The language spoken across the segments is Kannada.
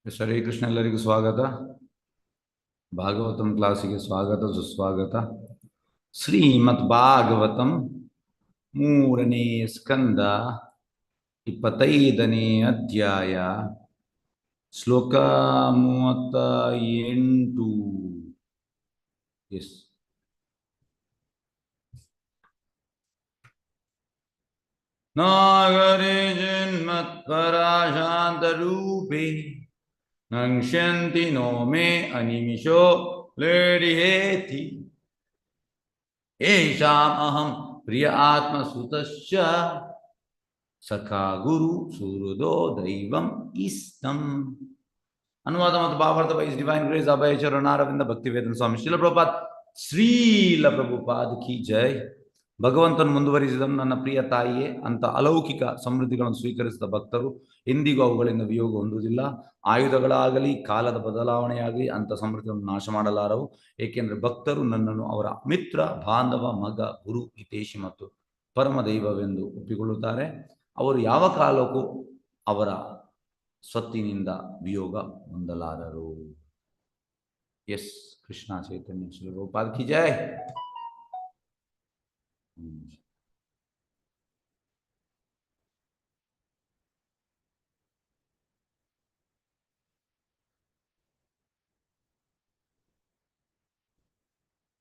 ಹರೇ ಕೃಷ್ಣ. ಎಲ್ಲರಿಗೂ ಸ್ವಾಗತ. ಭಾಗವತಂ ಕ್ಲಾಸಿಗೆ ಸ್ವಾಗತ, ಸುಸ್ವಾಗತ. ಶ್ರೀಮದ್ ಭಾಗವತಂ 3ನೇ ಸ್ಕಂದ 25ನೇ ಅಧ್ಯಾಯ ಶ್ಲೋಕ 38. ಎಸ್. ನಾಗರೇ ಜನ್ಮತ್ಪರಾಶಾಂತರೂಪೇ ನಕ್ಷ್ಯಂತಿ ನೋ ಮೇ ಅನಿಮಿಷೋ ಲೇಡಿಹೇತಿ ಏಷಾಂ ಅಹಂ ಪ್ರಿಯ ಆತ್ಮಸುತಶ್ಚ ಸಖಾ ಗುರು ಸುಹೃದೋ ದೈವಂ ಇಸ್ತಂ. ಅನುವಾದ ಮತ್ತು ಭಾವಾರ್ಥ ಬೈ ಡಿವೈನ್ ಗ್ರೇಸ್ ಅಭಯ ಚರಣಾರವಿಂದ ಭಕ್ತಿವೇದಾಂತ ಸ್ವಾಮಿ ಶ್ರೀಲ ಪ್ರಭುಪಾದ್. ಶ್ರೀಲ ಪ್ರಭುಪಾದ್ ಕಿ ಜೈ. ಭಗವಂತನು ಮುಂದುವರಿಸಿದನು, ನನ್ನ ಪ್ರಿಯ ತಾಯಿಯೇ, ಅಂತ ಅಲೌಕಿಕ ಸಮೃದ್ಧಿಗಳನ್ನು ಸ್ವೀಕರಿಸಿದ ಭಕ್ತರು ಎಂದಿಗೂ ಅವುಗಳಿಂದ ವಿಯೋಗ ಹೊಂದುವುದಿಲ್ಲ. ಆಯುಧಗಳಾಗಲಿ ಕಾಲದ ಬದಲಾವಣೆಯಾಗಲಿ ಅಂತ ಸಮೃದ್ಧಿಯನ್ನು ನಾಶ ಮಾಡಲಾರವು. ಏಕೆಂದರೆ ಭಕ್ತರು ನನ್ನನ್ನು ಅವರ ಮಿತ್ರ, ಬಾಂಧವ, ಮಗ, ಗುರು, ಹಿತೇಶಿ ಮತ್ತು ಪರಮ ದೈವವೆಂದು ಒಪ್ಪಿಕೊಳ್ಳುತ್ತಾರೆ. ಅವರು ಯಾವ ಕಾಲಕ್ಕೂ ಅವರ ಸ್ವತ್ತಿನಿಂದ ವಿಯೋಗ ಹೊಂದಲಾರರು. ಎಸ್. ಕೃಷ್ಣ ಚೈತನ್ಯ ಶ್ರೀ ಪ್ರಭುಪಾದ್ ಕಿ ಜೈ.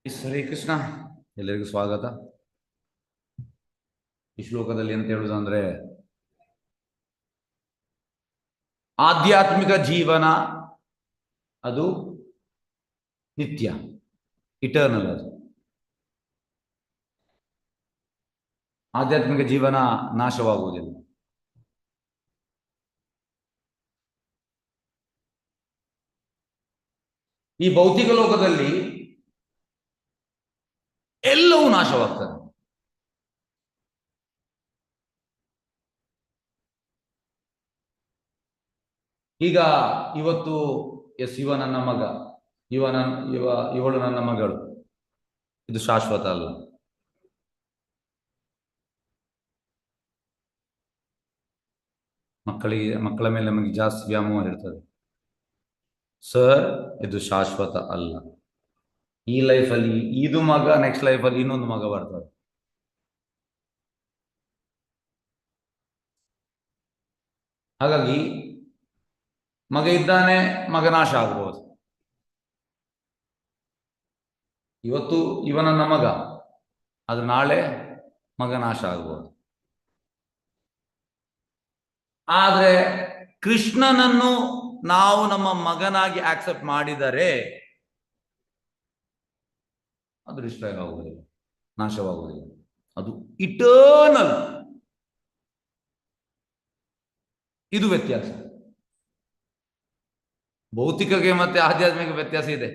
ಹರೇ ಕೃಷ್ಣ. ಎಲ್ಲರಿಗೂ ಸ್ವಾಗತ. ಈ ಶ್ಲೋಕದಲ್ಲಿ ಅಂತ ಹೇಳುವುದಂದ್ರೆ, ಆಧ್ಯಾತ್ಮಿಕ ಜೀವನ ಅದು ನಿತ್ಯ, ಇಟರ್ನಲ್. ಅದು ಆಧ್ಯಾತ್ಮಿಕ ಜೀವನ ನಾಶವಾಗುವುದಿಲ್ಲ. ಈ ಭೌತಿಕ ಲೋಕದಲ್ಲಿ ಎಲ್ಲವೂ ನಾಶವಾಗ್ತದೆ. ಈಗ ಇವತ್ತು ಇವ ನನ್ನ ಮಗ, ಇವಳು ನನ್ನ ಮಗಳು, ಇದು ಶಾಶ್ವತ ಅಲ್ಲ. ಮಕ್ಕಳ ಮೇಲೆ ನಮಗೆ ಜಾಸ್ತಿ ವ್ಯಾಮೋಹ ಇರ್ತದೆ. ಸರ್, ಇದು ಶಾಶ್ವತ ಅಲ್ಲ. ಈ ಲೈಫಲ್ಲಿ ಇದು ಮಗ, ನೆಕ್ಸ್ಟ್ ಲೈಫಲ್ಲಿ ಇನ್ನೊಂದು ಮಗ ಬರ್ತದೆ. ಹಾಗಾಗಿ ಮಗ ಇದ್ದಾನೆ, ಮಗ ನಾಶ ಆಗ್ಬೋದು. ಇವತ್ತು ನನ್ನ ಮಗ, ಅದು ನಾಳೆ ಮಗ ನಾಶ ಆಗ್ಬೋದು. ಆದ್ರೆ ಕೃಷ್ಣನನ್ನು ನಾವು ನಮ್ಮ ಮಗನಾಗಿ ಆಕ್ಸೆಪ್ಟ್ ಮಾಡಿದರೆ ಅದು ಡಿಸ್ಟ್ರಾಯ್ ಆಗುವುದಿಲ್ಲ, ನಾಶವಾಗುವುದಿಲ್ಲ. ಅದು ಇಟರ್ನಲ್. ಇದು ವ್ಯತ್ಯಾಸ. ಭೌತಿಕಕ್ಕೆ ಮತ್ತೆ ಆಧ್ಯಾತ್ಮಿಕ ವ್ಯತ್ಯಾಸ ಇದೆ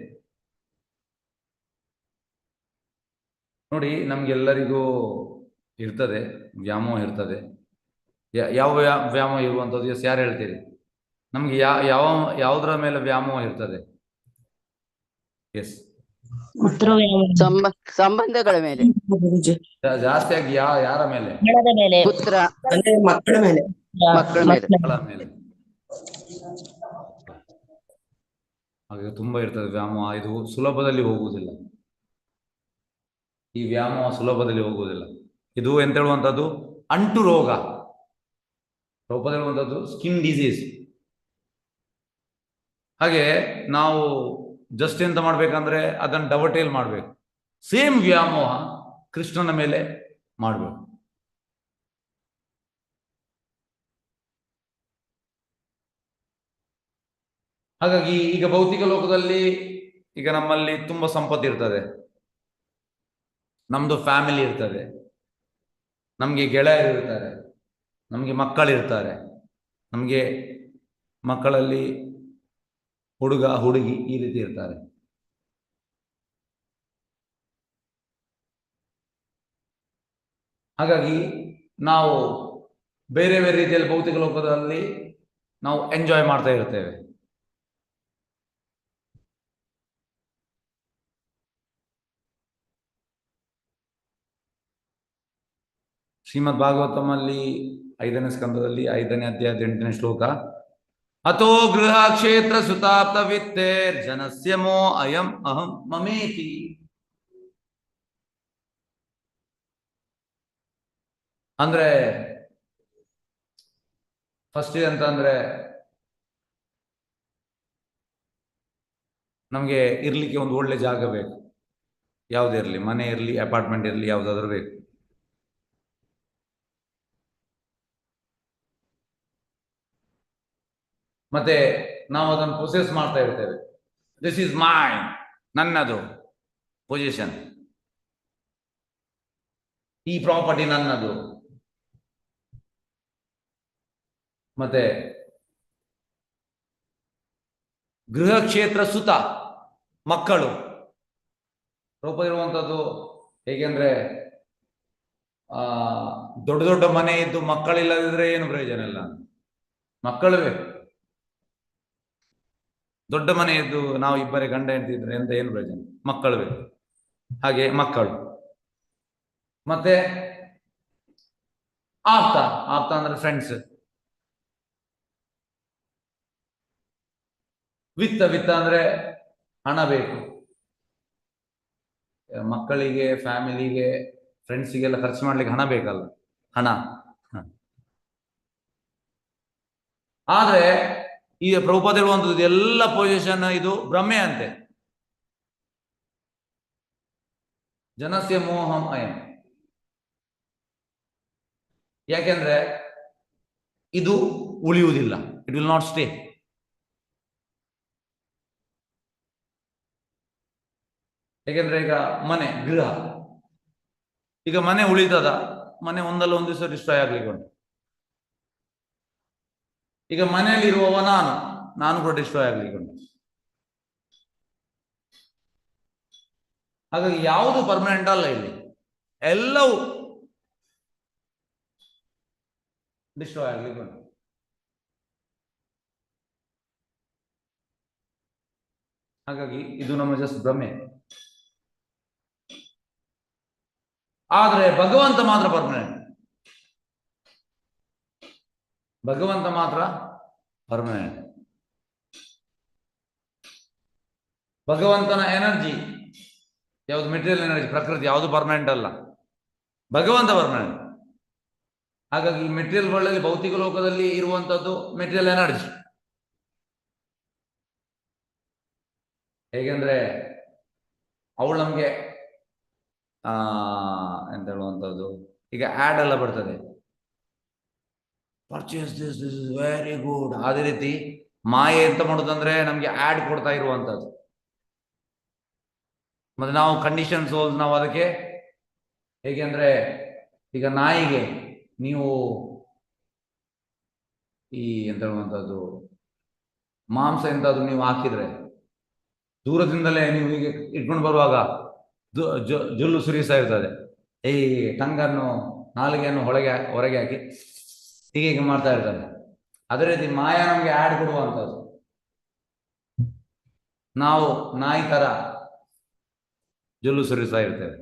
ನೋಡಿ. ನಮ್ಗೆಲ್ಲರಿಗೂ ಇರ್ತದೆ, ವ್ಯಾಮೋಹ ಇರ್ತದೆ. ಯಾವ ವ್ಯಾಮೋಹ ಇರುವಂಥದ್ದು? ಎಸ್, ಯಾರು ಹೇಳ್ತೀರಿ? ನಮ್ಗೆ ಯಾವುದರ ಮೇಲೆ ವ್ಯಾಮೋಹ ಇರ್ತದೆ? ಎಸ್, ಸಂಬಂಧಗಳ ಮೇಲೆ ಜಾಸ್ತಿಯಾಗಿ ಯಾರ ಮೇಲೆ? ಪುತ್ರ, ಮಕ್ಕಳ ಮೇಲೆ. ಹಾಗೆ ತುಂಬಾ ಇರ್ತದೆ ವ್ಯಾಮೋಹ. ಇದು ಸುಲಭದಲ್ಲಿ ಹೋಗುವುದಿಲ್ಲ. ಈ ವ್ಯಾಮೋಹ ಸುಲಭದಲ್ಲಿ ಹೋಗುವುದಿಲ್ಲ. ಇದು ಎಂತ ಹೇಳುವಂಥದ್ದು? ಅಂಟು ರೋಗ. ರೂಪದಲ್ಲಿ ಹೇಳುವಂಥದ್ದು ಸ್ಕಿನ್ ಡಿಸೀಸ್. ಹಾಗೆ ನಾವು ಜಸ್ಟ್ ಎಂತ ಮಾಡ್ಬೇಕಂದ್ರೆ ಅದನ್ನು ಡಬಟೇಲ್ ಮಾಡಬೇಕು. ಸೇಮ್ ವ್ಯಾಮೋಹ ಕೃಷ್ಣನ ಮೇಲೆ ಮಾಡಬೇಕು. ಹಾಗಾಗಿ ಈಗ ಭೌತಿಕ ಲೋಕದಲ್ಲಿ ಈಗ ನಮ್ಮಲ್ಲಿ ತುಂಬಾ ಸಂಪತ್ತು ಇರ್ತದೆ, ನಮ್ದು ಫ್ಯಾಮಿಲಿ ಇರ್ತದೆ, ನಮಗೆ ಗೆಳೆಯರು ಇರ್ತಾರೆ, ನಮಗೆ ಮಕ್ಕಳಿರ್ತಾರೆ, ನಮಗೆ ಮಕ್ಕಳಲ್ಲಿ ಹುಡುಗ ಹುಡುಗಿ ಈ ರೀತಿ ಇರ್ತಾರೆ. ಹಾಗಾಗಿ ನಾವು ಬೇರೆ ಬೇರೆ ರೀತಿಯಲ್ಲಿ ಭೌತಿಕ ಲೋಕದಲ್ಲಿ ನಾವು ಎಂಜಾಯ್ ಮಾಡ್ತಾ ಇರ್ತೇವೆ. ಶ್ರೀಮದ್ ಭಾಗವತಮಲ್ಲಿ 5ನೇ ಸ್ಕಂದದಲ್ಲಿ 5ನೇ ಅಧ್ಯಾಯದ 8ನೇ ಶ್ಲೋಕ, ಅಥೋ ಗೃಹ ಕ್ಷೇತ್ರ ಸುತಾಪ್ತ ವಿತ್ತೇರ್ ಜನಸ್ಯ ಮೋ ಅಯಂ ಅಹಂ ಮಮೇತಿ. ಅಂದ್ರೆ ಫಸ್ಟ್ ಅಂತಂದ್ರೆ ನಮಗೆ ಇರ್ಲಿಕ್ಕೆ ಒಂದು ಒಳ್ಳೆ ಜಾಗ ಬೇಕು. ಯಾವುದೇ ಇರಲಿ, ಮನೆ ಇರಲಿ, ಅಪಾರ್ಟ್ಮೆಂಟ್ ಇರಲಿ, ಯಾವುದಾದ್ರೂ ಬೇಕು. ಮತ್ತೆ ನಾವು ಅದನ್ನು ಪ್ರೊಸೆಸ್ ಮಾಡ್ತಾ ಇರ್ತೇವೆ. ದಿಸ್ ಈಸ್ ಮೈನ್, ನನ್ನದು ಪೊಸಿಷನ್, ಈ ಪ್ರಾಪರ್ಟಿ ನನ್ನದು. ಮತ್ತೆ ಗೃಹ ಕ್ಷೇತ್ರ ಸುತ, ಮಕ್ಕಳು ರೂಪ ಇರುವಂಥದ್ದು. ಹೇಗೆಂದ್ರೆ ದೊಡ್ಡ ದೊಡ್ಡ ಮನೆ ಇದ್ದು ಮಕ್ಕಳಿಲ್ಲದಿದ್ರೆ ಏನು ಪ್ರಯೋಜನ ಇಲ್ಲ, ಮಕ್ಕಳು ಬೇಕು. ದೊಡ್ಡ ಮನೆ ಇದ್ದು ನಾವು ಇಬ್ಬರೇ ಗಂಡ ಹೆಂಡತಿದ್ರೆ ಎಂತ ಏನು ಪ್ರಯೋಜನ, ಮಕ್ಕಳು ಬೇಕು. ಹಾಗೆ ಮಕ್ಕಳು. ಮತ್ತೆ ಆಪ್ತ, ಆಪ್ತ ಅಂದ್ರೆ ಫ್ರೆಂಡ್ಸ್. ವಿತ್ತ, ವಿತ್ತ ಅಂದ್ರೆ ಹಣ ಬೇಕು. ಮಕ್ಕಳಿಗೆ, ಫ್ಯಾಮಿಲಿಗೆ, ಫ್ರೆಂಡ್ಸಿಗೆಲ್ಲ ಖರ್ಚು ಮಾಡ್ಲಿಕ್ಕೆ ಹಣ ಬೇಕಲ್ಲ, ಹಣ. ಆದ್ರೆ ಈ ಪ್ರಭುಪಾದ ಹೇಳುವಂಥದ್ದು ಎಲ್ಲ ಪೊಸಿಷನ್ ಇದು ಭ್ರಮೆ ಅಂತೆ. ಜನಸ್ಯ ಮೋಹಂ ಅಯಂ. ಯಾಕೆಂದ್ರೆ ಇದು ಉಳಿಯುವುದಿಲ್ಲ, ಇಟ್ ವಿಲ್ ನಾಟ್ ಸ್ಟೇ. ಯಾಕೆಂದ್ರೆ ಈಗ ಮನೆ, ಗೃಹ, ಈಗ ಮನೆ ಉಳಿತದ, ಮನೆ ಒಂದಲ್ಲ ಒಂದು ದಿವಸ ಡಿಸ್ಟ್ರಾಯ್ ಆಗ್ಲಿಕ್ಕೆ ಉಂಟು. ಈಗ ಮನೆಯಲ್ಲಿರುವವ ನಾನು ಕೂಡ ಡಿಸ್ಟ್ರಾಯ್ ಆಗ್ಲಿಕ್ಕೆ ಉಂಟು. ಹಾಗಾಗಿ ಯಾವುದು ಪರ್ಮನೆಂಟ್ ಅಲ್ಲ, ಇಲ್ಲಿ ಎಲ್ಲವೂ ಡಿಸ್ಟ್ರಾಯ್ ಆಗ್ಲಿಕ್ಕೆ ಉಂಟು. ಹಾಗಾಗಿ ಇದು ನಮ್ಮ ಜಸ್ಟ್ ಭ್ರಮೆ. ಆದ್ರೆ ಭಗವಂತ ಮಾತ್ರ ಪರ್ಮನೆಂಟ್, ಭಗವಂತ ಮಾತ್ರ ಪರ್ಮನೆಂಟ್. ಭಗವಂತನ ಎನರ್ಜಿ ಯಾವುದು, ಮೆಟೀರಿಯಲ್ ಎನರ್ಜಿ, ಪ್ರಕೃತಿ ಯಾವುದು ಪರ್ಮನೆಂಟ್ ಅಲ್ಲ, ಭಗವಂತ ಪರ್ಮನೆಂಟ್. ಹಾಗಾಗಿ ಮೆಟೀರಿಯಲ್ ವರ್ಲ್ಡ್, ಭೌತಿಕ ಲೋಕದಲ್ಲಿ ಇರುವಂತದ್ದು ಮೆಟೀರಿಯಲ್ ಎನರ್ಜಿ. ಹೇಗೆಂದ್ರೆ ಅವಳು ನಮ್ಗೆ ಎಂತ ಹೇಳುವಂಥದ್ದು, ಈಗ ಆಡ್ ಎಲ್ಲ ಬರ್ತದೆ, purchase this, this is very good. ಅದೇ ರೀತಿ ಮಾಯೆ ಎಂತ ಮಾಡುದಂದ್ರೆ ನಮ್ಗೆ ಆಡ್ ಕೊಡ್ತಾ ಇರುವಂತದ್ದು. ಮತ್ತೆ ನಾವು ಕಂಡೀಷನ್ ಸೋಲ್ಸ್, ನಾವು ಅದಕ್ಕೆ ಹೇಗೆಂದ್ರೆ ಈಗ ನಾಯಿಗೆ ನೀವು ಈ ಎಂತ ಹೇಳುವಂಥದ್ದು ಮಾಂಸ ಎಂತಾದ್ರು ನೀವು ಹಾಕಿದ್ರೆ ದೂರದಿಂದಲೇ ನೀವು ಹೀಗೆ ಇಟ್ಕೊಂಡು ಬರುವಾಗ ಜೊಲ್ಲು ಸುರಿಸ್ತಾ ಇರ್ತದೆ. ಈ ಟಂಗನ್ನು, ನಾಲಿಗೆಯನ್ನು ಹೊರಗೆ ಹಾಕಿ ಹೀಗೆ ಮಾಡ್ತಾ ಇರ್ತದೆ. ಅದೇ ರೀತಿ ಮಾಯಾ ನಮ್ಗೆ ಆಡ್ ಕೊಡುವಂಥದ್ದು. ನಾವು ನಾಯಿ ತರ ಜೊಲ್ಲು ಸುರಿಸ್ತಾ ಇರ್ತೇವೆ.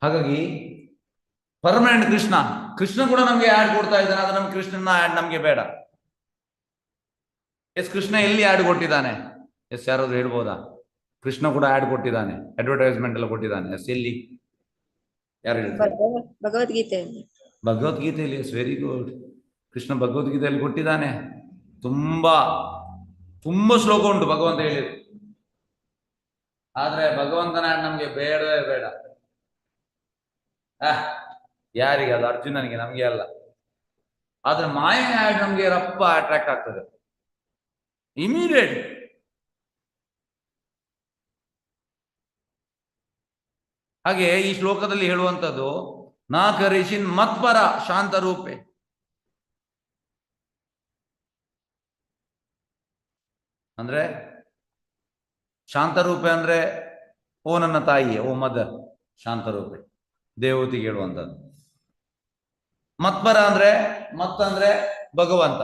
ಹಾಗಾಗಿ ಪರ್ಮನೆಂಟ್ ಕೃಷ್ಣ ಕೂಡ ನಮ್ಗೆ ಆಡ್ ಕೊಡ್ತಾ ಇದ್ದಾನೆ. ಆದ್ರೆ ನಮ್ಗೆ ಕೃಷ್ಣನ ಆಡ್ ನಮ್ಗೆ ಬೇಡ. ಎಸ್, ಕೃಷ್ಣ ಎಲ್ಲಿ ಆಡ್ ಕೊಟ್ಟಿದ್ದಾನೆ? ಎಸ್, ಯಾರಾದ್ರೂ ಹೇಳ್ಬೋದಾ? ಕೃಷ್ಣ ಕೂಡ ಆಡ್ ಕೊಟ್ಟಿದ್ದಾನೆ, ಅಡ್ವರ್ಟೈಸ್ಮೆಂಟ್ ಎಲ್ಲ ಕೊಟ್ಟಿದ್ದಾನೆ. ಎಸ್, ಎಲ್ಲಿ? ಯಾರು ಹೇಳ್ತಾರೆ? ಭಗವದ್ಗೀತೆಯಲ್ಲಿ. ಭಗವದ್ಗೀತೆಯಲ್ಲಿ. S, very good. ಕೃಷ್ಣ ಭಗವದ್ಗೀತೆಯಲ್ಲಿ ಕೊಟ್ಟಿದ್ದಾನೆ. ತುಂಬಾ ಶ್ಲೋಕ ಉಂಟು ಭಗವಂತ ಹೇಳಿದ್ರು. ಆದ್ರೆ ಭಗವಂತನ ಆಡ್ ನಮ್ಗೆ ಬೇಡವೇ ಬೇಡ. ಯಾರಿಗೆ? ಅದು ಅರ್ಜುನನಿಗೆ, ನಮ್ಗೆ ಅಲ್ಲ. ಆದ್ರೆ ಮಾಯ ಆಡ್ ನಮ್ಗೆ ರಪ್ಪ ಅಟ್ರಾಕ್ಟ್ ಆಗ್ತದೆ ಇಮಿಡಿಯೇಟ್. ಹಾಗೆ ಈ ಶ್ಲೋಕದಲ್ಲಿ ಹೇಳುವಂಥದ್ದು ನಾ ಕರಿಷಿನ್ ಮತ್ಪರ ಶಾಂತ ರೂಪೆ. ಅಂದ್ರೆ ಶಾಂತರೂಪೆ ಅಂದ್ರೆ ಓ ನನ್ನ ತಾಯಿಯೇ, ಓ ಮದರ್, ಶಾಂತರೂಪೆ ದೇವತಿಗೆ ಹೇಳುವಂಥದ್ದು. ಮತ್ಪರ ಅಂದ್ರೆ, ಮತ್ತಂದ್ರೆ ಭಗವಂತ.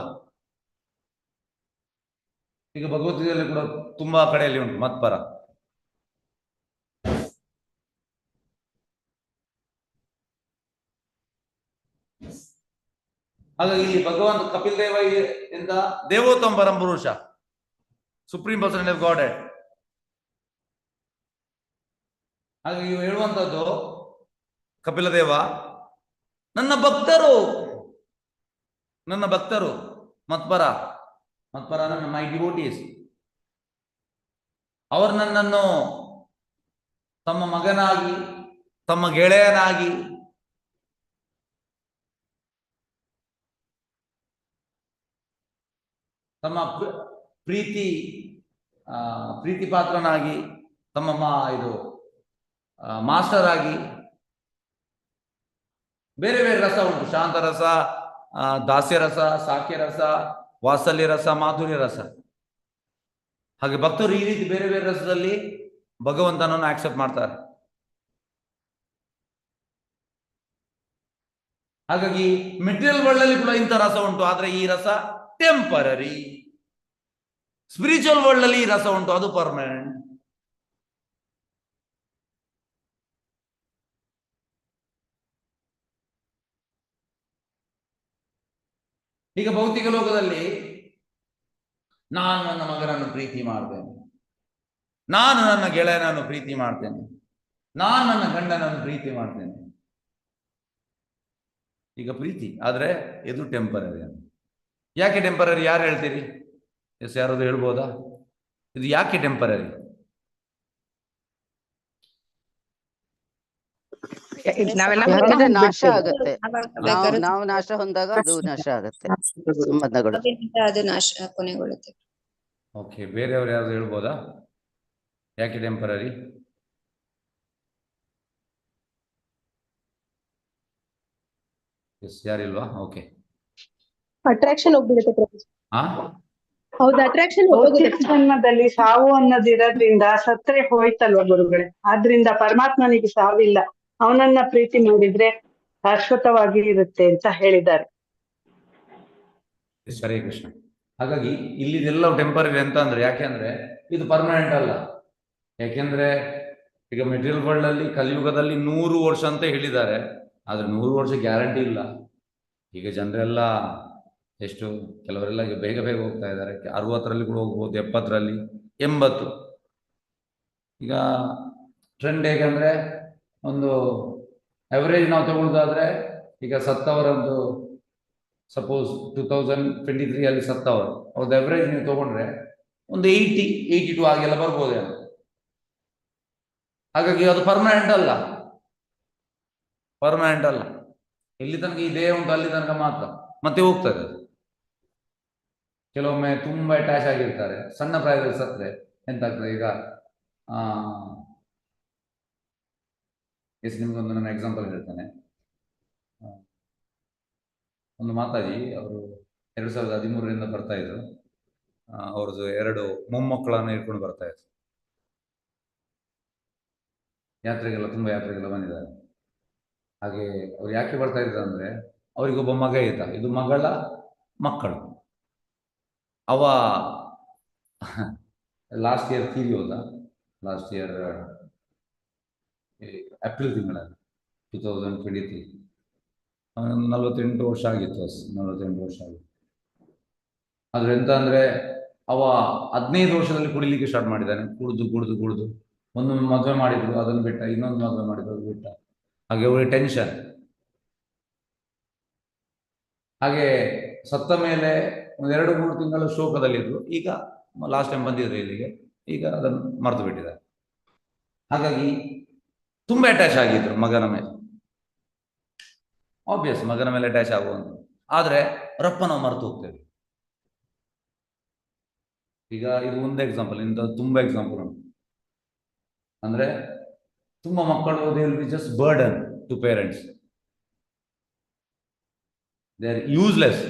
ಈಗ ಭಗವದ್ಗೀತೆಯಲ್ಲಿ ಕೂಡ ತುಂಬಾ ಕಡೆಯಲ್ಲಿ ಉಂಟು ಮತ್ಪರ. ಹಾಗಾಗಿ ಇಲ್ಲಿ ಭಗವಂತ ಕಪಿಲ್ ದೇವ ಎಂದ ದೇವೋತ್ತಮ ಪರಂ ಪುರುಷ, supreme person of god head. ಹಾಗಾಗಿ ಇವು ಹೇಳುವಂಥದ್ದು ಕಪಿಲ ದೇವ ನನ್ನ ಭಕ್ತರು ಮತ್ಪರ ನನ್ನ ಮೈ ಡಿವೋಟೀಸ್, ಅವರು ನನ್ನನ್ನು ತಮ್ಮ ಮಗನಾಗಿ, ತಮ್ಮ ಗೆಳೆಯನಾಗಿ, ತಮ್ಮ ಪ್ರೀತಿ ಪಾತ್ರನಾಗಿ, ತಮ್ಮ ಮಾಸ್ಟರ್ ಆಗಿ, ಬೇರೆ ಬೇರೆ ರಸ ಉಂಟು, ಶಾಂತರಸ, ದಾಸ್ಯರಸ, ಸಾಕ್ಯರಸ, ವಾತ್ಸಲ್ಯ ರಸ, ಮಾಧುರ್ಯ ರಸ. ಹಾಗೆ ಭಕ್ತರು ಈ ರೀತಿ ಬೇರೆ ಬೇರೆ ರಸದಲ್ಲಿ ಭಗವಂತನನ್ನು ಆಕ್ಸೆಪ್ಟ್ ಮಾಡ್ತಾರೆ. ಹಾಗಾಗಿ ಮೆಟೀರಿಯಲ್ ವರ್ಲ್ಡ್ ಅಲ್ಲಿ ಕೂಡ ಇಂಥ ರಸ ಉಂಟು, ಆದ್ರೆ ಈ ರಸ ಟೆಂಪರರಿ. ಸ್ಪಿರಿಚುವಲ್ ವರ್ಲ್ಡ್ ಅಲ್ಲಿ ಈ ರಸ ಉಂಟು, ಅದು ಪರ್ಮನೆಂಟ್. ಈಗ ಭೌತಿಕ ಲೋಕದಲ್ಲಿ ನಾನು ನನ್ನ ಮಗನನ್ನು ಪ್ರೀತಿ ಮಾಡ್ತೇನೆ, ನಾನು ನನ್ನ ಗೆಳೆಯನನ್ನು ಪ್ರೀತಿ ಮಾಡ್ತೇನೆ, ನಾನು ನನ್ನ ಗಂಡನನ್ನು ಪ್ರೀತಿ ಮಾಡ್ತೇನೆ. ಈಗ ಪ್ರೀತಿ, ಆದ್ರೆ ಇದು ಟೆಂಪರರಿ. ಯಾಕೆ ಟೆಂಪರರಿ? ಯಾರು ಹೇಳ್ತೀರಿ? ಎಸ್, ಯಾರಾದ್ರು ಹೇಳ್ಬೋದಾ? ಇದು ಯಾಕೆ ಟೆಂಪರರಿ? ನಾಶ ಆಗುತ್ತೆ. ನಾವು ನಾಶ ಹೊಂದಾಗ ಅದು ನಾಶ ಆಗುತ್ತೆ, ಸಂಬಂಧಗಳು ಅದು ನಾಶ ಕೊನೆಗೊಳ್ಳುತ್ತೆ. ಓಕೆ, ಬೇರೆಯವರು ಯಾರು ಹೇಳ್ಬೋದಾ ಯಾಕೆ ಟೆಂಪರರಿ? ಎಸ್, ಯಾರಿಲ್ವಾ? ಓಕೆ, ಅಟ್ರಾಕ್ಷನ್ ಹೋಗ್ಬಿಡುತ್ತೆ. ಹೌದು, ಅಟ್ರಾಕ್ಷನ್ ಜನ್ಮದಲ್ಲಿ ಸಾವು ಅನ್ನೋದಿರೋದ್ರಿಂದ ಸತ್ರೆ ಹೋಯ್ತಲ್ವ ಗುರುಗಳೇ, ಆದ್ರಿಂದ ಪರಮಾತ್ಮನಿಗೆ ಸಾವಿಲ್ಲ, ಅವನನ್ನ ಪ್ರೀತಿ ಮಾಡಿದ್ರೆ ಶಾಶ್ವತವಾಗಿ ಇರುತ್ತೆ ಅಂತ ಹೇಳಿದ್ದಾರೆ. ಹರೇ ಕೃಷ್ಣ. ಹಾಗಾಗಿ ಇಲ್ಲಿದೆಲ್ಲ ಟೆಂಪರರಿ ಅಂತ ಅಂದ್ರೆ, ಯಾಕೆಂದ್ರೆ ಇದು ಪರ್ಮನೆಂಟ್ ಅಲ್ಲ. ಯಾಕೆಂದ್ರೆ ಈಗ ಮೆಟೀರಿಯಲ್ ವರ್ಲ್ಡ್ ಅಲ್ಲಿ ಕಲಿಯುಗದಲ್ಲಿ 100 ವರ್ಷ ಅಂತ ಹೇಳಿದ್ದಾರೆ, ಆದ್ರೆ 100 ವರ್ಷ ಗ್ಯಾರಂಟಿ ಇಲ್ಲ. ಈಗ ಜನರೆಲ್ಲ ಎಷ್ಟು, ಕೆಲವರೆಲ್ಲ ಈಗ ಬೇಗ ಬೇಗ ಹೋಗ್ತಾ ಇದ್ದಾರೆ, 60ರಲ್ಲಿ ಕೂಡ ಹೋಗ್ಬೋದು, 70ರಲ್ಲಿ, 80. ಈಗ ಟ್ರೆಂಡ್ ಹೇಗಂದ್ರೆ, ಒಂದು ಅವರೇಜ್ ನಾವು ತಗೊಳ್ಳೋದಾದ್ರೆ, ಈಗ ಸತ್ತವರದ್ದು ಸಪೋಸ್ 2023 ಅಲ್ಲಿ ಸತ್ತವರು, ಅವ್ರದ್ದು ಅವರೇಜ್ ನೀವು ತಗೊಂಡ್ರೆ ಒಂದು 82 ಹಾಗೆಲ್ಲ ಬರ್ಬೋದೇನೋ. ಹಾಗಾಗಿ ಅದು ಪರ್ಮನೆಂಟ್ ಅಲ್ಲ. ಎಲ್ಲಿ ತನಕ ಈ ದೇಹ ಉಂಟು ಅಲ್ಲಿ ತನಕ ಮಾತ್ರ, ಮತ್ತೆ ಹೋಗ್ತದೆ ಅದು. ಕೆಲವೊಮ್ಮೆ ತುಂಬಾ ಅಟ್ಯಾಚ್ ಆಗಿರ್ತಾರೆ, ಸಣ್ಣ ಪ್ರಾಯದಲ್ಲಿ ಸತ್ರೆ ಎಂತಾಗ್ತದೆ. ಈಗ ನಿಮ್ಗೊಂದು ನನ್ನ ಎಕ್ಸಾಂಪಲ್ ಹೇಳ್ತಾನೆ. ಒಂದು ಮಾತಾಜಿ ಅವರು 2013ರಿಂದ ಬರ್ತಾ ಇದ್ರು. ಅವ್ರದ್ದು 2 ಮೊಮ್ಮಕ್ಕಳನ್ನು ಇಟ್ಕೊಂಡು ಬರ್ತಾ ಇದ್ರು. ತುಂಬಾ ಯಾತ್ರೆಗೆಲ್ಲ ಬಂದಿದ್ದಾರೆ. ಹಾಗೆ ಅವ್ರು ಯಾಕೆ ಬರ್ತಾ ಇದ್ರು ಅಂದ್ರೆ, ಅವರಿಗೊಬ್ಬ ಮಗ ಇದ್ದ, ಇದು ಮಗಳ ಮಕ್ಕಳು. ಅವ ಲಾಸ್ಟ್ ಇಯರ್ ತೀರಿ ಹೋದ. ಲಾಸ್ಟ್ ಇಯರ್ ಏಪ್ರಿಲ್ ತಿಂಗಳಲ್ಲಿ 2023. 48 ವರ್ಷ ಆಗಿತ್ತು. 48 ವರ್ಷ ಆಗಿತ್ತು. ಆದ್ರೆ ಎಂತ ಅಂದ್ರೆ, ಅವ 15 ವರ್ಷದಲ್ಲಿ ಕುಡಿಲಿಕ್ಕೆ ಸ್ಟಾರ್ಟ್ ಮಾಡಿದ್ದಾನೆ. ಕುಡಿದು ಒಂದು ಮದುವೆ ಮಾಡಿದ್ರು, ಅದನ್ನು ಬಿಟ್ಟ. ಇನ್ನೊಂದು ಮದುವೆ ಮಾಡಿದ್ರು, ಅದು ಬಿಟ್ಟ. ಹಾಗೆ ಅವರಿಗೆ ಟೆನ್ಷನ್. ಹಾಗೆ ಸತ್ತ ಮೇಲೆ 1-2-3 ತಿಂಗಳು ಶೋಕದಲ್ಲಿದ್ರು. ಈಗ ಲಾಸ್ಟ್ ಟೈಮ್ ಬಂದಿದ್ರು ಇಲ್ಲಿಗೆ, ಈಗ ಅದನ್ನು ಮರೆತು ಬಿಟ್ಟಿದ್ದಾರೆ. ಹಾಗಾಗಿ ತುಂಬಾ ಅಟ್ಯಾಚ್ ಆಗಿದ್ರು ಮಗನ ಮೇಲೆ. ಆಬ್ವಿಯಸ್, ಮಗನ ಮೇಲೆ ಅಟ್ಯಾಚ್ ಆಗುವಂತ. ಆದ್ರೆ ರಪ್ಪ ನಾವು ಮರೆತು ಹೋಗ್ತೇವೆ. ಈಗ ಇದು ಒಂದು ಎಕ್ಸಾಂಪಲ್, ಇಂಥ ತುಂಬಾ ಎಕ್ಸಾಂಪಲ್ ಉಂಟು. ಅಂದ್ರೆ ತುಂಬಾ ಮಕ್ಕಳು, they will be just burden to parents. They are useless.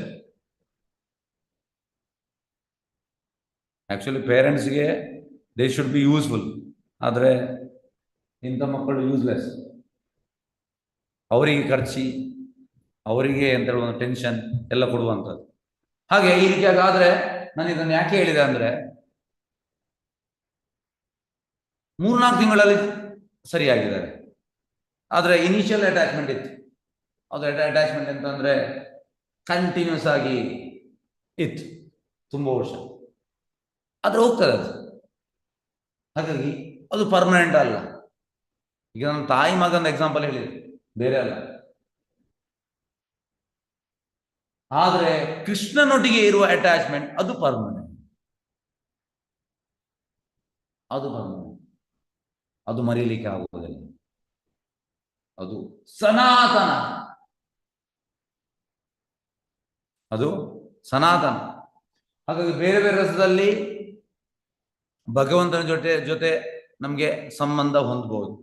Actually ಪೇರೆಂಟ್ಸ್ಗೆ ದೇ ಶುಡ್ ಬಿ ಯೂಸ್ಫುಲ್. ಆದ್ರೆ ಇಂಥ ಮಕ್ಕಳು ಯೂಸ್ಲೆಸ್. ಅವರಿಗೆ ಖರ್ಚಿ, ಅವರಿಗೆ ಅಂತ ಹೇಳುವ ಟೆನ್ಷನ್ ಎಲ್ಲ ಕೊಡುವಂಥದ್ದು. ಹಾಗೆ ಈ ರೀತಿಯಾಗಿ ಆದ್ರೆ, ನಾನು ಇದನ್ನು ಯಾಕೆ ಹೇಳಿದೆ ಅಂದ್ರೆ, 3-4 ತಿಂಗಳಲ್ಲಿ ಸರಿಯಾಗಿದ್ದಾರೆ. ಆದ್ರೆ ಇನಿಷಿಯಲ್ ಅಟ್ಯಾಚ್ಮೆಂಟ್ ಇತ್ತು. ಅದು ಅಟ್ಯಾಚ್ಮೆಂಟ್ ಎಂತಂದ್ರೆ, ಕಂಟಿನ್ಯೂಸ್ ಆಗಿ ಇತ್ತು ತುಂಬ ವರ್ಷ, ಆದರೆ ಹೋಗ್ತದೆ ಅದು. ಹಾಗಾಗಿ ಅದು ಪರ್ಮನೆಂಟ್ ಅಲ್ಲ. ಈಗ ನನ್ನ ತಾಯಿ ಮಗನ ಎಕ್ಸಾಂಪಲ್ ಹೇಳಿದೆ, ಬೇರೆ ಅಲ್ಲ. ಆದರೆ ಕೃಷ್ಣನೊಟ್ಟಿಗೆ ಇರುವ ಅಟ್ಯಾಚ್ಮೆಂಟ್ ಅದು ಪರ್ಮನೆಂಟ್, ಅದು ಪರ್ಮನೆಂಟ್, ಅದು ಮರೀಲಿಕ್ಕೆ ಆಗುವುದಿಲ್ಲ, ಅದು ಸನಾತನ, ಅದು ಸನಾತನ. ಹಾಗಾಗಿ ಬೇರೆ ಬೇರೆ ರಸದಲ್ಲಿ ಭಗವಂತನ ಜೊತೆ ನಮಗೆ ಸಂಬಂಧ ಹೊಂದಬಹುದು.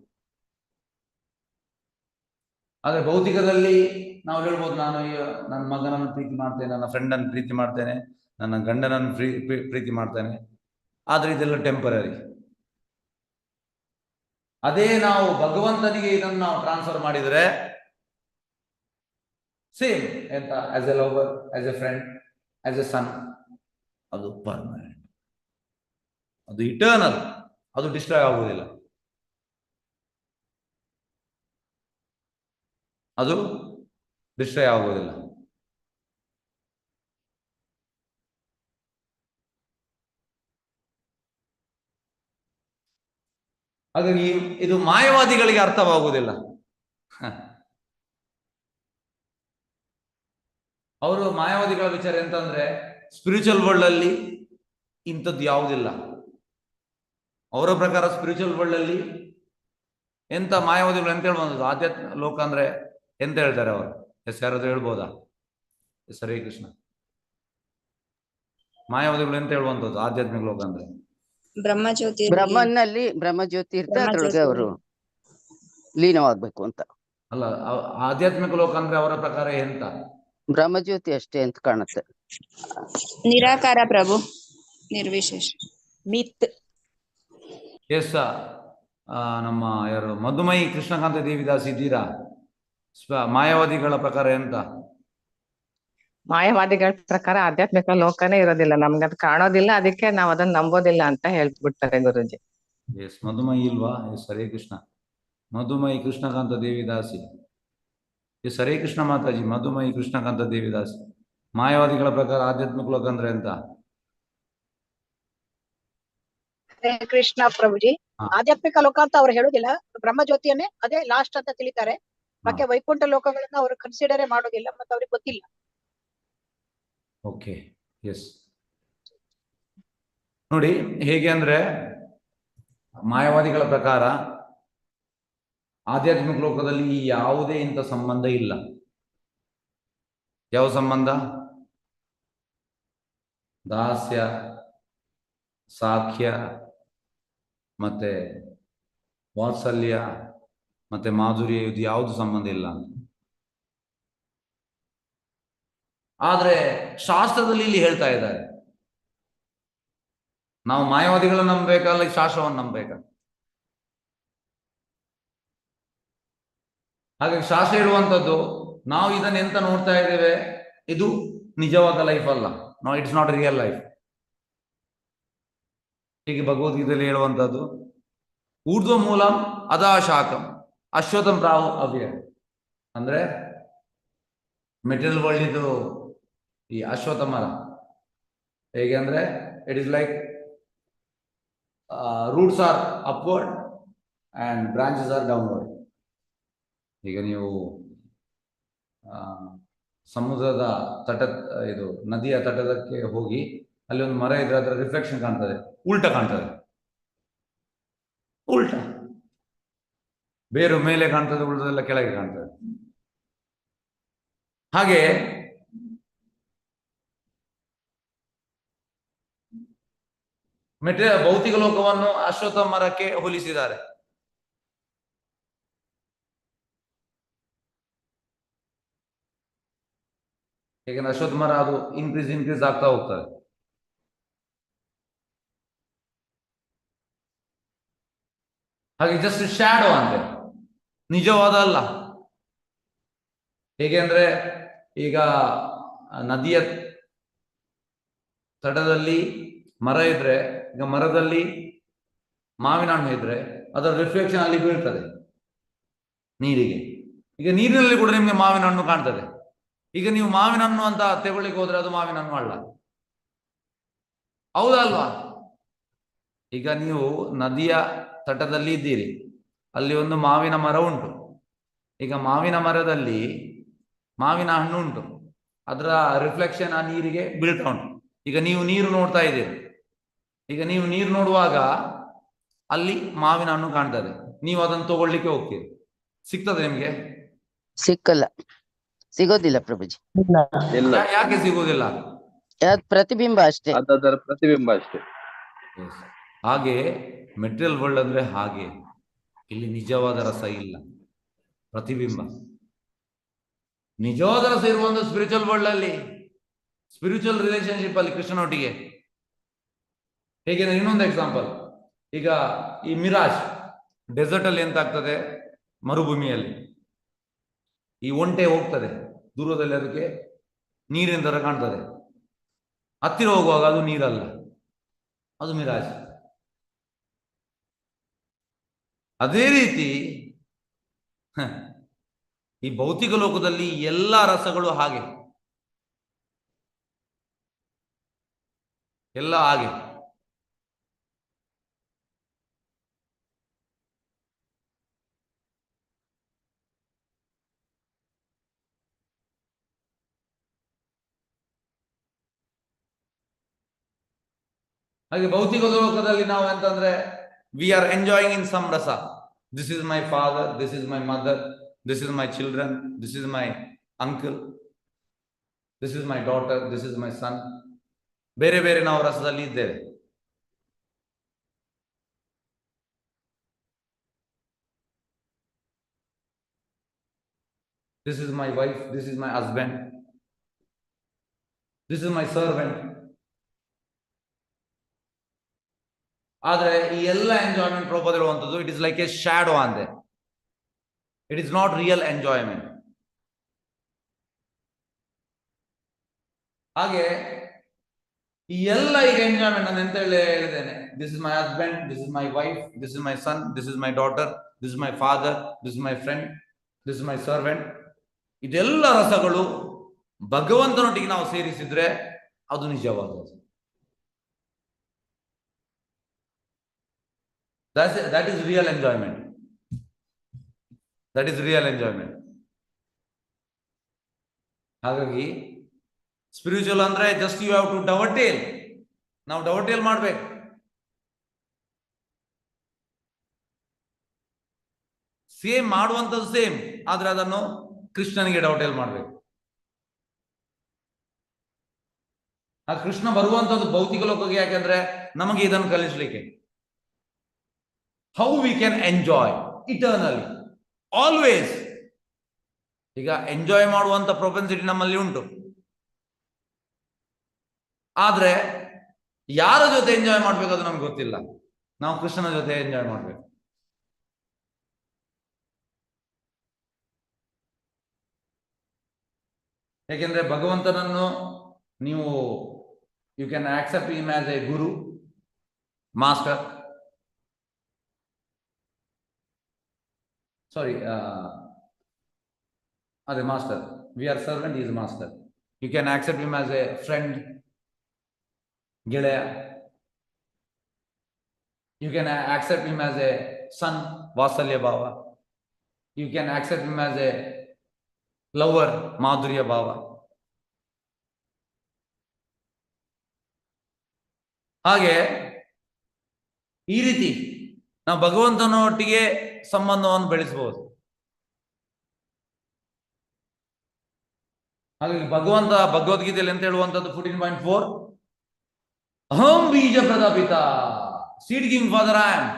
ಆದರೆ ಭೌತಿಕದಲ್ಲಿ ನಾವು ಹೇಳ್ಬೋದು, ನಾನು ನನ್ನ ಮಗನನ್ನು ಪ್ರೀತಿ ಮಾಡ್ತೇನೆ, ನನ್ನ ಫ್ರೆಂಡನ್ನು ಪ್ರೀತಿ ಮಾಡ್ತೇನೆ, ನನ್ನ ಗಂಡನನ್ನು ಪ್ರೀತಿ ಮಾಡ್ತೇನೆ, ಆದರೆ ಇದೆಲ್ಲ ಟೆಂಪರರಿ. ಅದೇ ನಾವು ಭಗವಂತನಿಗೆ ಇದನ್ನು ನಾವು ಟ್ರಾನ್ಸ್ಫರ್ ಮಾಡಿದರೆ ಸೇಮ್ ಎಂತ, as a lover, as a friend, as a son, ಅದು ಪರ್ಮನೆಂಟ್, ಅದು ಇಟರ್ನಲ್, ಅದು ಡಿಸ್ಟ್ರಾಯ್ ಆಗುವುದಿಲ್ಲ, ಅದು ಡಿಸ್ಟ್ರಾಯ್ ಆಗುವುದಿಲ್ಲ. ಹಾಗಾಗಿ ಇದು ಮಾಯವಾದಿಗಳಿಗೆ ಅರ್ಥವಾಗುವುದಿಲ್ಲ. ಅವರು ಮಾಯವಾದಿಗಳ ವಿಚಾರ ಎಂತಂದ್ರೆ, ಸ್ಪಿರಿಚುವಲ್ ವರ್ಲ್ಡ್ ಅಲ್ಲಿ ಇಂಥದ್ದು ಯಾವುದಿಲ್ಲ. ಅವರ ಪ್ರಕಾರ ಸ್ಪಿರಿಚುವಲ್ ವರ್ಲ್ಡ್ ಅಲ್ಲಿ ಎಂತ ಮಾಯವಾದಿಗಳು ಎಂತ ಹೇಳ್ಬೋದು, ಆಧ್ಯಾತ್ಮ ಲೋಕ ಅಂದ್ರೆ ಎಂತ ಹೇಳ್ತಾರೆ ಅವರು? ಯಾರಾದ್ರೂ ಹೇಳ್ಬೋದಾ? ಹರೇ ಕೃಷ್ಣ. ಮಾಯಾವದಿಗಳು ಎಂತ ಹೇಳುವಂಥದ್ದು ಆಧ್ಯಾತ್ಮಿಕ ಲೋಕ ಅಂದ್ರೆ? ಬ್ರಹ್ಮಜ್ಯೋತಿ, ಬ್ರಹ್ಮನಲ್ಲಿ ಬ್ರಹ್ಮಜ್ಯೋತಿ ಇರುತ್ತೆ, ಅದ್ರೊಳಗೆ ಅವರು ಲೀನವಾಗ್ಬೇಕು ಅಂತ. ಅಲ್ಲ, ಆಧ್ಯಾತ್ಮಿಕ ಲೋಕ ಅಂದ್ರೆ ಅವರ ಪ್ರಕಾರ ಎಂತ? ಬ್ರಹ್ಮಜ್ಯೋತಿ ಅಷ್ಟೇ ಅಂತ ಕಾಣುತ್ತೆ. ನಿರಾಕಾರ ಪ್ರಭು, ನಿರ್ವಿಶೇಷ, ಮಿತ್. ಎಸ್, ನಮ್ಮ ಯಾರು ಮಧುಮಯಿ ಕೃಷ್ಣಕಾಂತ ದೇವಿದಾಸ್ ಇದ್ದೀರಾ? ಮಾಯಾವಾದಿಗಳ ಪ್ರಕಾರ ಎಂತ? ಮಾಯವಾದಿಗಳ ಪ್ರಕಾರ ಆಧ್ಯಾತ್ಮಿಕ ಲೋಕನೇ ಇರೋದಿಲ್ಲ, ನಮ್ಗೆ ಅದು ಕಾಣೋದಿಲ್ಲ, ಅದಕ್ಕೆ ನಾವ್ ಅದನ್ನ ನಂಬೋದಿಲ್ಲ ಅಂತ ಹೇಳ್ಬಿಡ್ತಾರೆ ಗುರುಜಿ. ಎಸ್, ಮಧುಮಯಿ ಇಲ್ವಾ? ಎಸ್, ಹರೇ ಕೃಷ್ಣ. ಮಧುಮಯಿ ಕೃಷ್ಣಕಾಂತ ದೇವಿದಾಸಿ. ಎಸ್, ಹರೇ ಕೃಷ್ಣ ಮಾತಾಜಿ. ಮಧುಮಯಿ ಕೃಷ್ಣಕಾಂತ ದೇವಿದಾಸಿ. ಮಾಯಾವಾದಿಗಳ ಪ್ರಕಾರ ಆಧ್ಯಾತ್ಮಿಕ ಲೋಕ ಅಂದ್ರೆ ಎಂತ? ಹರೇ ಕೃಷ್ಣ ಪ್ರಭುಜಿ. ಆಧ್ಯಾತ್ಮಿಕ ಲೋಕ ಅಂತ ಅವ್ರು ಹೇಳುದಿಲ್ಲ, ಬ್ರಹ್ಮಜ್ಯೋತಿಯನ್ನೇ ಅದೇ ಲಾಸ್ಟ್ ಅಂತ ತಿಳಿತಾರೆ. ಮತ್ತೆ ವೈಕುಂಠ ಲೋಕಗಳನ್ನ ಅವರು ಕನ್ಸಿಡರೇ ಮಾಡೋದಿಲ್ಲ, ಮತ್ತೆ ಅವ್ರಿಗೆ ಗೊತ್ತಿಲ್ಲ. Okay, yes. ನೋಡಿ ಹೇಗೆ ಅಂದ್ರೆ, ಮಾಯಾವಾದಿಗಳ ಪ್ರಕಾರ ಆಧ್ಯಾತ್ಮಿಕ ಲೋಕದಲ್ಲಿ ಯಾವುದೇ ಇಂಥ ಸಂಬಂಧ ಇಲ್ಲ. ಯಾವ ಸಂಬಂಧ? ದಾಸ್ಯ, ಸಾಖ್ಯ, ಮತ್ತೆ ವಾತ್ಸಲ್ಯ, ಮತ್ತೆ ಮಾಧುರ್ಯ, ಇದು ಯಾವುದು ಸಂಬಂಧ ಇಲ್ಲ ಅಂತ. ಆದ್ರೆ ಶಾಸ್ತ್ರದಲ್ಲಿ ಇಲ್ಲಿ ಹೇಳ್ತಾ ಇದ್ದಾರೆ, ನಾವು ಮಾಯಾವಾದಿಗಳನ್ನ ನಂಬಬೇಕಲ್ಲ, ಶಾಸ್ತ್ರವನ್ನು ನಂಬಬೇಕ. ಹಾಗಾಗಿ ಶಾಸ್ತ್ರ ಇರುವಂತದ್ದು, ನಾವು ಇದನ್ನ ಎಂತ ನೋಡ್ತಾ ಇದ್ದೇವೆ, ಇದು ನಿಜವಾದ ಲೈಫ್ ಅಲ್ಲ. No, it's not real life. ಹೀಗೆ ಭಗವದ್ಗೀತೆಯಲ್ಲಿ ಹೇಳುವಂಥದ್ದು, ಊರ್ಧ್ವ ಮೂಲಂ ಅದಾ ಶಾಖಂ ಅಶ್ವತ್ಥಂ ಪ್ರಾಹು ಅವ್ಯ. ಅಂದ್ರೆ ಮೆಟೀರಿಯಲ್ ವರ್ಲ್ಡ್ ಇದು ಈ ಅಶ್ವತ್ಥ ಮರ ಹೇಗೆ ಅಂದ್ರೆ, it is like roots are upward and branches are downward. ಈಗ ನೀವು ಸಮುದ್ರದ ಇದು ನದಿಯ ತಟದಕ್ಕೆ ಹೋಗಿ ಅಲ್ಲಿ ಒಂದು ಮರ ಇದ್ರೆ ಅದರ ರಿಫ್ಲೆಕ್ಷನ್ ಕಾಣ್ತದೆ, ಉಲ್ಟಾ ಕಾಣ್ತದೆ, ಉಲ್ಟಾ. ಬೇರು ಮೇಲೆ ಕಾಣ್ತದೆ, ಉಳಿದೆಲ್ಲ ಕೆಳಗೆ ಕಾಣ್ತದೆ. ಹಾಗೆ ಭೌತಿಕ ಲೋಕವನ್ನು ಅಶ್ವತ್ಥ ಮರಕ್ಕೆ ಹೋಲಿಸಿದ್ದಾರೆ. ಯಾಕಂದ್ರೆ ಅಶ್ವತ್ಥ ಮರ ಅದು ಇನ್ಕ್ರೀಸ್ ಆಗ್ತಾ ಹೋಗ್ತದೆ. ಹಾಗೆ ಜಸ್ಟ್ ಶ್ಯಾಡೋ ಅಂತೆ, ನಿಜವಾದ ಅಲ್ಲ. ಹೇಗೆ ಅಂದ್ರೆ, ಈಗ ನದಿಯ ತಟದಲ್ಲಿ ಮರ ಇದ್ರೆ, ಈಗ ಮರದಲ್ಲಿ ಮಾವಿನ ಹಣ್ಣು ಇದ್ರೆ ಅದರ ರಿಫ್ಲೆಕ್ಷನ್ ಅಲ್ಲಿ ಬೀಳ್ತದೆ ನೀರಿಗೆ. ಈಗ ನೀರಿನಲ್ಲಿ ಕೂಡ ನಿಮ್ಗೆ ಮಾವಿನ ಹಣ್ಣು ಕಾಣ್ತದೆ, ಈಗ ನೀವು ಮಾವಿನ ಹಣ್ಣು ಅಂತ ತಗೊಳ್ಳಿಕ್ಕೆ ಹೋದ್ರೆ ಅದು ಮಾವಿನ ಹಣ್ಣು ಅಲ್ಲ, ಹೌದಲ್ವಾ? ಈಗ ನೀವು ನದಿಯ ತಟದಲ್ಲಿ ಇದ್ದೀರಿ, ಅಲ್ಲಿ ಒಂದು ಮಾವಿನ ಮರ ಉಂಟು. ಈಗ ಮಾವಿನ ಮರದಲ್ಲಿ ಮಾವಿನ ಹಣ್ಣು ಉಂಟು, ಅದರ ರಿಫ್ಲೆಕ್ಷನ್ ಆ ನೀರಿಗೆ ಬೀಳ್ತಾ ಉಂಟು. ಈಗ ನೀವು ನೀರು ನೋಡ್ತಾ ಇದ್ದೀರಿ, ಈಗ ನೀವು ನೀರು ನೋಡುವಾಗ ಅಲ್ಲಿ ಮಾವಿನ ಹಣ್ಣು ಕಾಣ್ತದೆ, ನೀವು ಅದನ್ನು ತಗೊಳ್ಳಿಕ್ಕೆ ಹೋಗ್ತೀರಿ, ಸಿಗ್ತದೆ ನಿಮ್ಗೆ? ಸಿಕ್ಕಲ್ಲ, ಸಿಗೋದಿಲ್ಲ ಪ್ರಭುಜಿ. ಇಲ್ಲ, ಯಾಕೆ ಸಿಗುವುದಿಲ್ಲ? ಅದು ಪ್ರತಿಬಿಂಬ ಅಷ್ಟೇ. ಅದರ ಪ್ರತಿಬಿಂಬ ಅಷ್ಟೇ. ಹಾಗೆ ಮೆಟೀರಿಯಲ್ ವರ್ಲ್ಡ್ ಅಂದ್ರೆ ಹಾಗೆ, ಇಲ್ಲಿ ನಿಜವಾದ ರಸ ಇಲ್ಲ, ಪ್ರತಿಬಿಂಬ. ನಿಜವಾದ ರಸ ಇರುವ ಒಂದು ಸ್ಪಿರಿಚುವಲ್ ವರ್ಲ್ಡ್ ಅಲ್ಲಿ, ಸ್ಪಿರಿಚುವಲ್ ರಿಲೇಶನ್ಶಿಪ್ ಅಲ್ಲಿ ಕೃಷ್ಣನೊಟ್ಟಿಗೆ. ಹೇಗೆ ಇನ್ನೊಂದು ಎಕ್ಸಾಂಪಲ್, ಈಗ ಈ ಮಿರಾಜ್ ಡೆಸರ್ಟ್ ಅಲ್ಲಿ ಎಂತಾಗ್ತದೆ, ಮರುಭೂಮಿಯಲ್ಲಿ ಈ ಒಂಟೆ ಹೋಗ್ತದೆ, ದೂರದಲ್ಲಿ ಅದಕ್ಕೆ ನೀರಿನ ತರ ಕಾಣ್ತದೆ, ಹತ್ತಿರ ಹೋಗುವಾಗ ಅದು ನೀರಲ್ಲ, ಅದು ಮಿರಾಜ್. ಅದೇ ರೀತಿ ಈ ಭೌತಿಕ ಲೋಕದಲ್ಲಿ ಎಲ್ಲ ರಸಗಳು ಹಾಗೆ, ಎಲ್ಲ ಹಾಗೆ. ಹಾಗೆ ಭೌತಿಕ ಲೋಕದಲ್ಲಿ ನಾವು ಎಂತಂದ್ರೆ we are enjoying in some rasa. This is my father, this is my mother, this is my children, this is my uncle, this is my daughter, this is my son. ಬೇರೆ ಬೇರೆ ನಾವು ರಸದಲ್ಲಿ ಇದ್ದೇವೆ. This is my wife, this is my husband, this is my servant. ಆದರೆ ಈ ಎಲ್ಲ ಎಂಜಾಯ್ಮೆಂಟ್ ಪ್ರಭಾವ ಇರುವಂಥದ್ದು, it is like a shadow ಅಂದೆ, it is not real enjoyment. ಹಾಗೆ ಈ ಎಲ್ಲ ಈಗ ಎಂಜಾಯ್ಮೆಂಟ್ ನಾನು ಎಂತ ಹೇಳಿದ್ದೇನೆ, this is my husband, this is my wife, this is my son, this is my daughter, this is my father, this is my friend, this is my servant. ಇದೆಲ್ಲ ರಸಗಳು ಭಗವಂತನೊಟ್ಟಿಗೆ ನಾವು ಸೇರಿಸಿದ್ರೆ ಅದು ನಿಜವಾದದ್ದು. That is real enjoyment. That is real enjoyment. ಹಾಗಾಗಿ ಸ್ಪಿರಿಚುವಲ್ ಅಂದ್ರೆ ಜಸ್ಟ್ ಯು ಹ್ಯಾವ್ ಟು ಡವಟೇಲ್, ನಾವು ಡವಟೇಲ್ ಮಾಡ್ಬೇಕು. ಸೇಮ್ ಮಾಡುವಂಥದ್ದು ಸೇಮ್, ಆದ್ರೆ ಅದನ್ನು ಕೃಷ್ಣನಿಗೆ ಡವಟೇಲ್ ಮಾಡ್ಬೇಕು. ಆ ಕೃಷ್ಣ ಬರುವಂಥದ್ದು ಭೌತಿಕ ಲೋಕಕ್ಕೆ ಯಾಕೆಂದ್ರೆ ನಮಗೆ ಇದನ್ನು ಕಲಿಸ್ಲಿಕ್ಕೆ. How we can enjoy eternally, always. ಈಗ ಎಂಜಾಯ್ ಮಾಡುವಂತ ಪ್ರೊಪೆನ್ಸಿಟಿ ನಮ್ಮಲ್ಲಿ ಉಂಟು, ಆದ್ರೆ ಯಾರ ಜೊತೆ ಎಂಜಾಯ್ ಮಾಡ್ಬೇಕು ಅದು ನಮ್ಗೆ ಗೊತ್ತಿಲ್ಲ. ನಾವು ಕೃಷ್ಣನ ಜೊತೆ ಎಂಜಾಯ್ ಮಾಡ್ಬೇಕು. ಯಾಕೆಂದ್ರೆ ಭಗವಂತನನ್ನು ನೀವು you can accept him as a guru, master. Sorry, the master. We are servant, he is master. You can accept him as a friend, Gilaya. You can accept him as a son, Vasalya Bhava. You can accept him as a lover, Madhurya Bhava. ಹಾಗೆ ಈ ರೀತಿ ನಾವು ಭಗವಂತನೊಟ್ಟಿಗೆ ಸಂಬಂಧವನ್ನು ಬೆಳೆಸಬಹುದು. ಹಾಗಾಗಿ ಭಗವಂತ ಭಗವದ್ಗೀತೆಯಲ್ಲಿ ಅಂತ ಹೇಳುವಂಥದ್ದು 14.4, ಅಹಂ ಬೀಜ ಪ್ರದಾಪಿತ, seed giving father I am.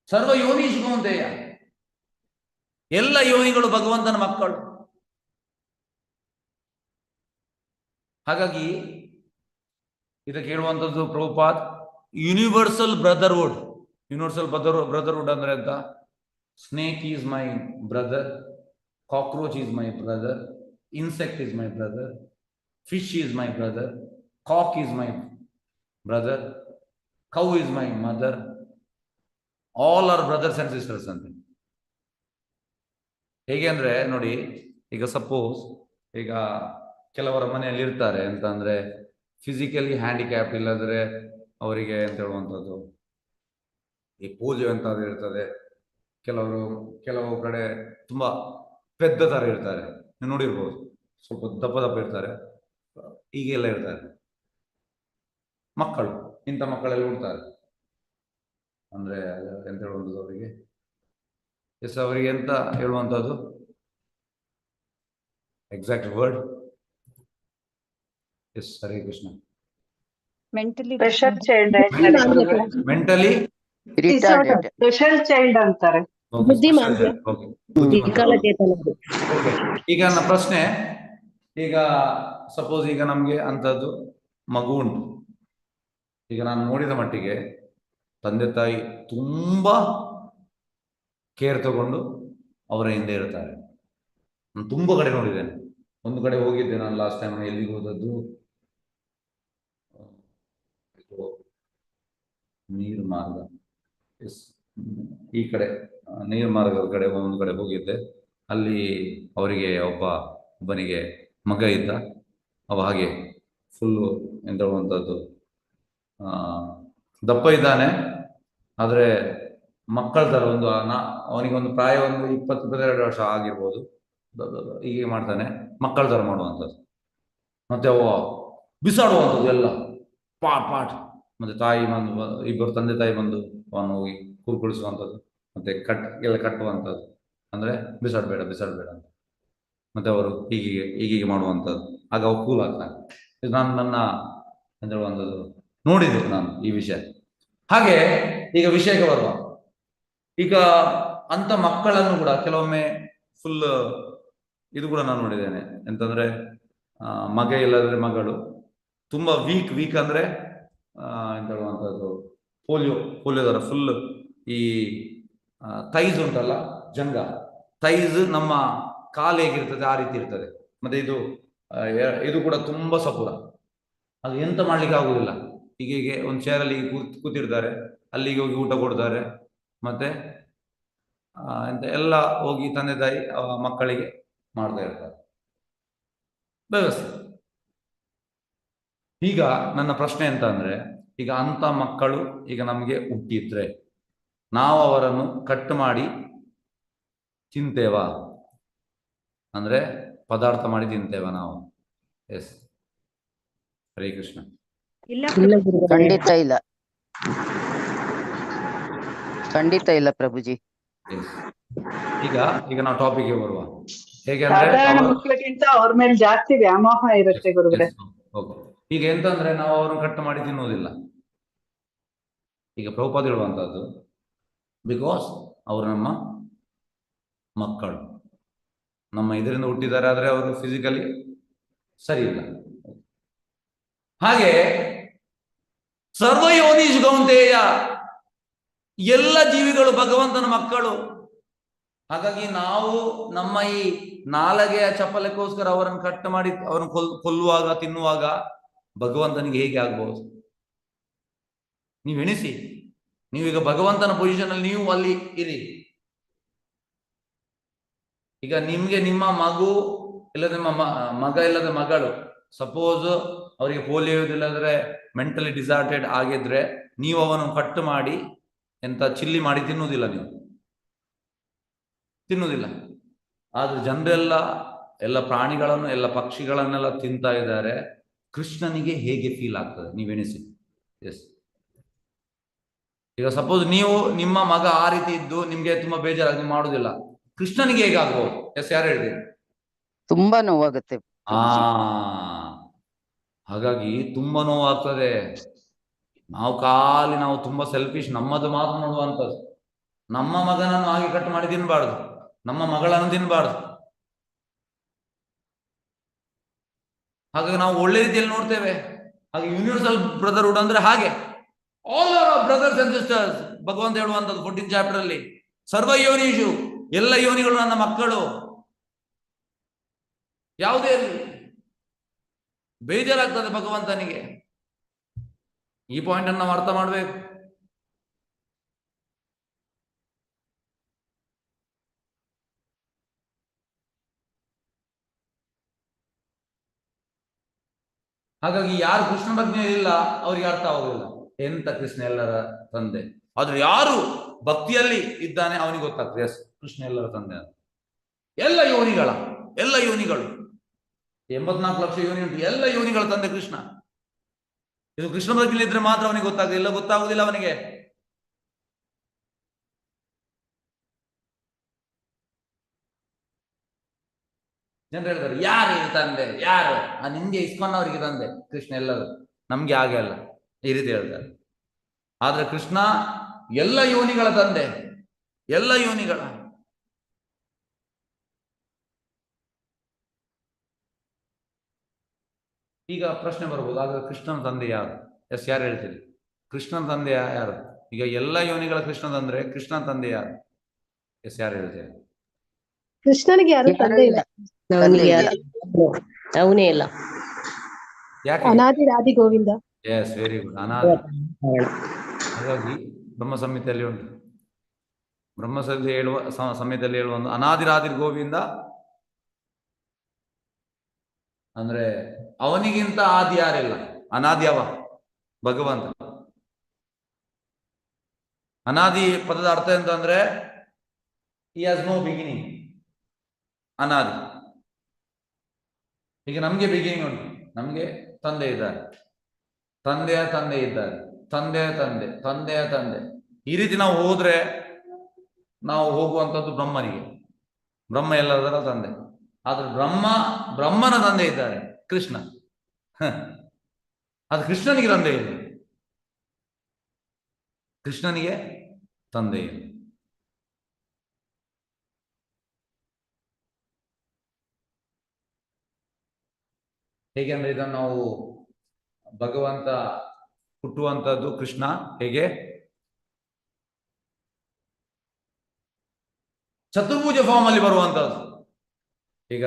ಸರ್ವ ಯೋನೀಶು ಕೌಂತೆಯ, ಎಲ್ಲ ಯೋನಿಗಳು ಭಗವಂತನ ಮಕ್ಕಳು. ಹಾಗಾಗಿ ಇದಕ್ಕೆ ಹೇಳುವಂಥದ್ದು Prabhupada universal brotherhood. Universal brotherhood ಅಂದ್ರೆ ಅಂತ, snake is my brother, cockroach is my brother, insect is my brother, fish is my brother, cock is my brother, cow is my mother, all are brothers and sisters ಅಂತ. ಹೇಗೆ ಅಂದ್ರೆ ನೋಡಿ, ಈಗ ಸಪೋಸ್ ಈಗ ಕೆಲವರ ಮನೆಯಲ್ಲಿ ಇರ್ತಾರೆ ಅಂತ ಅಂದ್ರೆ ಫಿಸಿಕಲಿ ಹ್ಯಾಂಡಿಕ್ಯಾಪ್, ಇಲ್ಲದ್ರೆ ಅವರಿಗೆ ಅಂತ ಹೇಳುವಂಥದ್ದು ಈ ಪೋಲಿಯೋ ಅಂತ ಇರ್ತದೆ. ಕೆಲವು ಕಡೆ ತುಂಬಾ ಪೆದ್ದ ತರ ಇರ್ತಾರೆ, ನೀವು ನೋಡಿರ್ಬೋದು, ಸ್ವಲ್ಪ ದಪ್ಪ ದಪ್ಪ ಇರ್ತಾರೆ, ಹೀಗೆಲ್ಲ ಇರ್ತಾರೆ ಮಕ್ಕಳು. ಇಂಥ ಮಕ್ಕಳೆಲ್ಲ ಹುಡ್ತಾರೆ ಅಂದ್ರೆ ಎಂತ ಹೇಳುವಂಥದ್ದು ಅವರಿಗೆ, ಎಸ್ ಅವರಿಗೆ ಎಂತ ಹೇಳುವಂಥದ್ದು exact word? S, Hare Krishna. Special child ಹೇಳ್ತಾರೆ ಗುರುಗಳೇ. Mentally retarded. ಸ್ಪೆಷಲ್ ಚೈಲ್ಡ್ ಅಂತಾರೆ. ಈಗ ನನ್ನ ಪ್ರಶ್ನೆ, ಈಗ ಸಪೋಸ್ ಈಗ ನಮ್ಗೆ ಅಂಥದ್ದು ಮಗು ಉಂಟು. ಈಗ ನಾನು ನೋಡಿದ ಮಟ್ಟಿಗೆ ತಂದೆ ತಾಯಿ ತುಂಬಾ ಕೇರ್ ತಗೊಂಡು ಅವರ ಹಿಂದೆ ಇರ್ತಾರೆ. ನಾನು ತುಂಬ ಕಡೆ ನೋಡಿದ್ದೇನೆ. ಒಂದು ಕಡೆ ಹೋಗಿದ್ದೆ ನಾನು ಲಾಸ್ಟ್ ಟೈಮ್. ಎಲ್ಲಿಗೆ ಹೋದದ್ದು, ನೀರು ಮಾರ್ಗ, ಎಸ್, ಈ ಕಡೆ ನೀರು ಮಾರ್ಗದ ಕಡೆ ಒಂದು ಕಡೆ ಹೋಗಿದ್ದೆ. ಅಲ್ಲಿ ಅವರಿಗೆ ಒಬ್ಬನಿಗೆ ಮಗ ಇದ್ದ. ಅವ ಹಾಗೆ ಫುಲ್ಲು ಎಂತ ಹೇಳುವಂಥದ್ದು ದಪ್ಪ ಇದ್ದಾನೆ, ಆದರೆ ಮಕ್ಕಳ ಥರ ಅವನಿಗೊಂದು ಪ್ರಾಯ ಒಂದು 22 ವರ್ಷ ಆಗಿರ್ಬೋದು. ಹೀಗೆ ಮಾಡ್ತಾನೆ, ಮಕ್ಕಳ ಥರ ಮಾಡುವಂಥದ್ದು. ಮತ್ತೆ ಅವ ಬಿಸಾಡುವಂಥದ್ದು ಎಲ್ಲ ಪಾಟ್. ಮತ್ತೆ ತಾಯಿ ಬಂದು, ಇಬ್ಬರು ತಂದೆ ತಾಯಿ ಬಂದು ಅವನು ಹೋಗಿ ಕುಳಿಸುವಂಥದ್ದು, ಮತ್ತೆ ಕಟ್ಟುವಂಥದ್ದು, ಅಂದ್ರೆ ಬಿಸಾಡಬೇಡ ಅಂತ. ಮತ್ತೆ ಅವರು ಹೀಗೆ ಮಾಡುವಂಥದ್ದು. ಆಗ ಅವು ಕೂಲ್ ಆಗ್ತಾನೆ. ನಾನು ನನ್ನ ಅಂತ ಹೇಳುವಂಥದ್ದು ನೋಡಿದ್ದೆ ನಾನು ಈ ವಿಷಯ. ಹಾಗೆ ಈಗ ವಿಷಯಕ್ಕೆ ಬರುವ, ಈಗ ಅಂತ ಮಕ್ಕಳನ್ನು ಕೂಡ ಕೆಲವೊಮ್ಮೆ ಫುಲ್ ಇದು ಕೂಡ ನಾನು ನೋಡಿದ್ದೇನೆ. ಎಂತಂದ್ರೆ ಮಗ ಇಲ್ಲದ್ರೆ ಮಗಳು ತುಂಬಾ ವೀಕ್ ಅಂದ್ರೆ ಎಂತ ಹೇಳುವಂಥದ್ದು ಪೋಲಿಯೋದರ ಫುಲ್ ಈ ಥೈಸ್ ಉಂಟಲ್ಲ, ಜಂಗ ಥೈಸ್, ನಮ್ಮ ಕಾಲು ಹೇಗಿರ್ತದೆ ಆ ರೀತಿ ಇರ್ತದೆ. ಮತ್ತೆ ಇದು ಕೂಡ ತುಂಬಾ ಸಪುರ. ಅದು ಎಂತ ಮಾಡ್ಲಿಕ್ಕೆ ಆಗುದಿಲ್ಲ. ಹೀಗೆ ಒಂದು ಚೇರಲ್ಲಿ ಕೂತಿರ್ತಾರೆ, ಅಲ್ಲಿಗೆ ಹೋಗಿ ಊಟ ಕೊಡ್ತಾರೆ, ಮತ್ತೆ ಎಂತ ಎಲ್ಲ ಹೋಗಿ ತಂದೆ ತಾಯಿ ಮಕ್ಕಳಿಗೆ ಮಾಡ್ತಾ ಇರ್ತಾರೆ ವ್ಯವಸ್ಥೆ. ಈಗ ನನ್ನ ಪ್ರಶ್ನೆ ಎಂತ ಅಂದ್ರೆ, ಈಗ ಅಂತ ಮಕ್ಕಳು ಈಗ ನಮಗೆ ಹುಟ್ಟಿದ್ರೆ ನಾವು ಅವರನ್ನು ಕಟ್ ಮಾಡಿ ತಿಂತೇವಾ? ಅಂದ್ರೆ ಪದಾರ್ಥ ಮಾಡಿ ತಿಂತೇವಾ ನಾವು? ಎಸ್, ಹರೇ ಕೃಷ್ಣ. ಖಂಡಿತ ಇಲ್ಲ, ಖಂಡಿತ ಇಲ್ಲ ಪ್ರಭುಜಿ. ಈಗ ನಾವು ಟಾಪಿಕ್ಗೆ ಬರುವ. ಹೇಗೆ ಸಾಧಾರಣ ಮಕ್ಕಳಿಗಿಂತ ಅವ್ರ ಮೇಲೆ ಜಾಸ್ತಿ ವ್ಯಾಮೋಹ ಇರುತ್ತೆ ಗುರುಗಳೇ. ಈಗ ಎಂತಂದ್ರೆ ನಾವು ಅವ್ರನ್ನ ಕಟ್ ಮಾಡಿ ತಿನ್ನುವುದಿಲ್ಲ. ಈಗ ಪ್ರಭುಪಾದ ಹೇಳುವಂತಹದ್ದು, ಬಿಕಾಸ್ ಅವರು ನಮ್ಮ ಮಕ್ಕಳು, ನಮ್ಮ ಇದರಿಂದ ಹುಟ್ಟಿದ್ದಾರೆ, ಆದ್ರೆ ಅವರು ಫಿಸಿಕಲಿ ಸರಿ ಇಲ್ಲ. ಹಾಗೆ ಸರ್ವಯೋನಿಷು ಕೌಂತೆಯ, ಎಲ್ಲ ಜೀವಿಗಳು ಭಗವಂತನ ಮಕ್ಕಳು. ಹಾಗಾಗಿ ನಾವು ನಮ್ಮ ಈ ನಾಲಗೆಯ ಚಪಲಕ್ಕೋಸ್ಕರ ಅವರನ್ನು ಕಟ್ ಮಾಡಿ ಅವರನ್ನು ಕೊಲ್ಲುವಾಗ ತಿನ್ನುವಾಗ ಭಗವಂತನಿಗೆ ಹೇಗೆ ಆಗ್ಬಹುದು? ನೀವು ಎಣಿಸಿ. ನೀವೀಗ ಭಗವಂತನ ಪೊಸಿಷನ್ ಅಲ್ಲಿ ನೀವು ಅಲ್ಲಿ ಇರಿ. ಈಗ ನಿಮ್ಗೆ ನಿಮ್ಮ ಮಗು ಇಲ್ಲದೆ ಮಗ ಇಲ್ಲದೆ ಮಗಳು ಸಪೋಸ್ ಅವರಿಗೆ ಪೋಲಿಯೋ ಇಲ್ಲದ್ರೆ ಮೆಂಟಲಿ ಡಿಸಾರ್ಟೆಡ್ ಆಗಿದ್ರೆ, ನೀವು ಅವನು ಕಟ್ ಮಾಡಿ ಎಂತ ಚಿಲ್ಲಿ ಮಾಡಿ ತಿನ್ನುವುದಿಲ್ಲ, ನೀವು ತಿನ್ನುವುದಿಲ್ಲ. ಆದ್ರೆ ಜನರೆಲ್ಲ ಎಲ್ಲ ಪ್ರಾಣಿಗಳನ್ನು ಎಲ್ಲ ಪಕ್ಷಿಗಳನ್ನೆಲ್ಲ ತಿಂತಾ ಇದ್ದಾರೆ. ಕೃಷ್ಣನಿಗೆ ಹೇಗೆ ಫೀಲ್ ಆಗ್ತದೆ ನೀವೆಣಿಸಿ. ಎಸ್, ಈಗ ಸಪೋಸ್ ನೀವು ನಿಮ್ಮ ಮಗ ಆ ರೀತಿ ಇದ್ದು ನಿಮ್ಗೆ ತುಂಬಾ ಬೇಜಾರಾಗಿ ನೀವು ಮಾಡುದಿಲ್ಲ, ಕೃಷ್ಣನಿಗೆ ಹೇಗೆ ಆಗ್ಬೋದು? ಎಸ್, ಯಾರು ಹೇಳಿದ್ರು? ತುಂಬಾ ನೋವಾಗುತ್ತೆ. ಹಾಗಾಗಿ ತುಂಬಾ ನೋವಾಗ್ತದೆ. ನಾವು ತುಂಬಾ ಸೆಲ್ಫಿಶ್, ನಮ್ಮದು ಮಾತ್ರ ನೋಡುವಂಥದ್ದು. ನಮ್ಮ ಮಗನನ್ನು ಹಾಗೆ ಕಟ್ ಮಾಡಿ ತಿನ್ಬಾರ್ದು, ನಮ್ಮ ಮಗಳನ್ನು ತಿನ್ಬಾರ್ದು. ಹಾಗಾಗಿ ನಾವು ಒಳ್ಳೆ ರೀತಿಯಲ್ಲಿ ನೋಡ್ತೇವೆ. ಹಾಗೆ ಯೂನಿವರ್ಸಲ್ ಬ್ರದರ್ಹುಡ್ ಅಂದ್ರೆ ಹಾಗೆ, all are brothers and sisters. ಭಗವಂತ ಹೇಳುವಂಥದ್ದು 14th ಚಾಪ್ಟರ್ ಅಲ್ಲಿ, ಸರ್ವ ಯೋನಿಷು, ಎಲ್ಲ ಯೋನಿಗಳು ನನ್ನ ಮಕ್ಕಳು. ಯಾವುದೇ ಬೇಜಾರಾಗ್ತದೆ ಭಗವಂತನಿಗೆ. ಈ ಪಾಯಿಂಟ್ ಅನ್ನು ನಾವು ಅರ್ಥ ಮಾಡಬೇಕು. ಹಾಗಾಗಿ ಯಾರು ಕೃಷ್ಣ ಬಗ್ಗೆ ಇಲ್ಲ ಅವ್ರಿಗೆ ಅರ್ಥ ಆಗೋದಿಲ್ಲ ಎಂತ ಕೃಷ್ಣ ಎಲ್ಲರ ತಂದೆ. ಆದ್ರೆ ಯಾರು ಭಕ್ತಿಯಲ್ಲಿ ಇದ್ದಾನೆ ಅವನಿಗೆ ಗೊತ್ತಾಗ್ತದೆ, ಎಸ್ ಕೃಷ್ಣ ಎಲ್ಲರ ತಂದೆ ಅಂತ. ಎಲ್ಲ ಯೋನಿಗಳು 84 ಲಕ್ಷ ಯೋನಿ ಉಂಟು, ಎಲ್ಲ ಯೋನಿಗಳ ತಂದೆ ಕೃಷ್ಣ. ಇದು ಕೃಷ್ಣ ಬಗ್ಗೆ ಇದ್ರೆ ಮಾತ್ರ ಅವನಿಗೆ ಗೊತ್ತಾಗ್ತದೆ, ಇಲ್ಲ ಗೊತ್ತಾಗುದಿಲ್ಲ ಅವನಿಗೆ. ಜನರು ಹೇಳ್ತಾರೆ ಯಾರು ಇದು ತಂದೆ, ಯಾರು ನಿಮ್ಗೆ ಇಸ್ಕೊಂಡವರಿಗೆ ತಂದೆ ಕೃಷ್ಣ ಎಲ್ಲರೂ, ನಮ್ಗೆ ಹಾಗೆ ಅಲ್ಲ ಈ ರೀತಿ ಹೇಳ್ತಾರೆ. ಆದ್ರೆ ಕೃಷ್ಣ ಎಲ್ಲ ಯೋನಿಗಳ ತಂದೆ, ಎಲ್ಲ ಯೋನಿಗಳ. ಈಗ ಪ್ರಶ್ನೆ ಬರ್ಬೋದು, ಆದ್ರೆ ಕೃಷ್ಣನ ತಂದೆ ಯಾರು? ಎಸ್, ಯಾರು ಹೇಳ್ತೀರಿ? ಕೃಷ್ಣನ ತಂದೆ ಯಾರು? ಈಗ ಎಲ್ಲ ಯೋನಿಗಳ ಕೃಷ್ಣ ತಂದ್ರೆ ಕೃಷ್ಣನ ತಂದೆ ಯಾರು? ಎಸ್, ಯಾರು ಹೇಳ್ತೀರಿ? ಕೃಷ್ಣನಿಗೆ ಯಾರು ತಂದೆ ಇಲ್ಲ, ಅವನೇ ಇಲ್ಲ. ಯಾಕೆ? ಅನಾದಿ ಗೋವಿಂದ. ಎಸ್, ವೆರಿ ಗುಡ್, ಅನಾದಿ. ಹಾಗಾಗಿ ಬ್ರಹ್ಮ ಸಂಹಿತೆಯಲ್ಲಿ ಉಂಟು, ಬ್ರಹ್ಮ ಸಂಹಿತೆ ಹೇಳುವ ಸಂಹಿತೆಯಲ್ಲಿ ಹೇಳುವ ಒಂದು ಅನಾದಿರಾದಿ ಗೋವಿಂದ ಅಂದ್ರೆ ಅವನಿಗಿಂತ ಆದಿ ಯಾರಿಲ್ಲ, ಅನಾದಿ ಅವ ಭಗವಂತ. ಅನಾದಿ ಪದದ ಅರ್ಥ ಎಂತ ಅಂದ್ರೆ he has no beginning, ಅನಾದಿ. ಈಗ ನಮ್ಗೆ ಬಿಗಿನಿಂಗ್ ಉಂಟು, ನಮ್ಗೆ ತಂದೆ ಇದ್ದಾರೆ, ತಂದೆಯ ತಂದೆ ಇದ್ದಾರೆ, ತಂದೆಯ ತಂದೆ, ತಂದೆಯ ತಂದೆ. ಈ ರೀತಿ ನಾವು ಹೋದ್ರೆ ನಾವು ಹೋಗುವಂಥದ್ದು ಬ್ರಹ್ಮನಿಗೆ, ಬ್ರಹ್ಮ ಎಲ್ಲದರ ತಂದೆ. ಆದ್ರೆ ಬ್ರಹ್ಮನ ತಂದೆ ಇದ್ದಾರೆ ಕೃಷ್ಣ. ಅದು ಕೃಷ್ಣನಿಗೆ ತಂದೆ ಇಲ್ಲ, ಕೃಷ್ಣನಿಗೆ ತಂದೆ ಇಲ್ಲ. ಹೇಗೆಂದ್ರೆ ಇದನ್ನು ನಾವು ಭಗವಂತ ಹುಟ್ಟುವಂಥದ್ದು ಕೃಷ್ಣ ಹೇಗೆ ಚತುರ್ಭುಜ ಫಾರ್ಮ್ ಅಲ್ಲಿ ಬರುವಂತದ್ದು. ಈಗ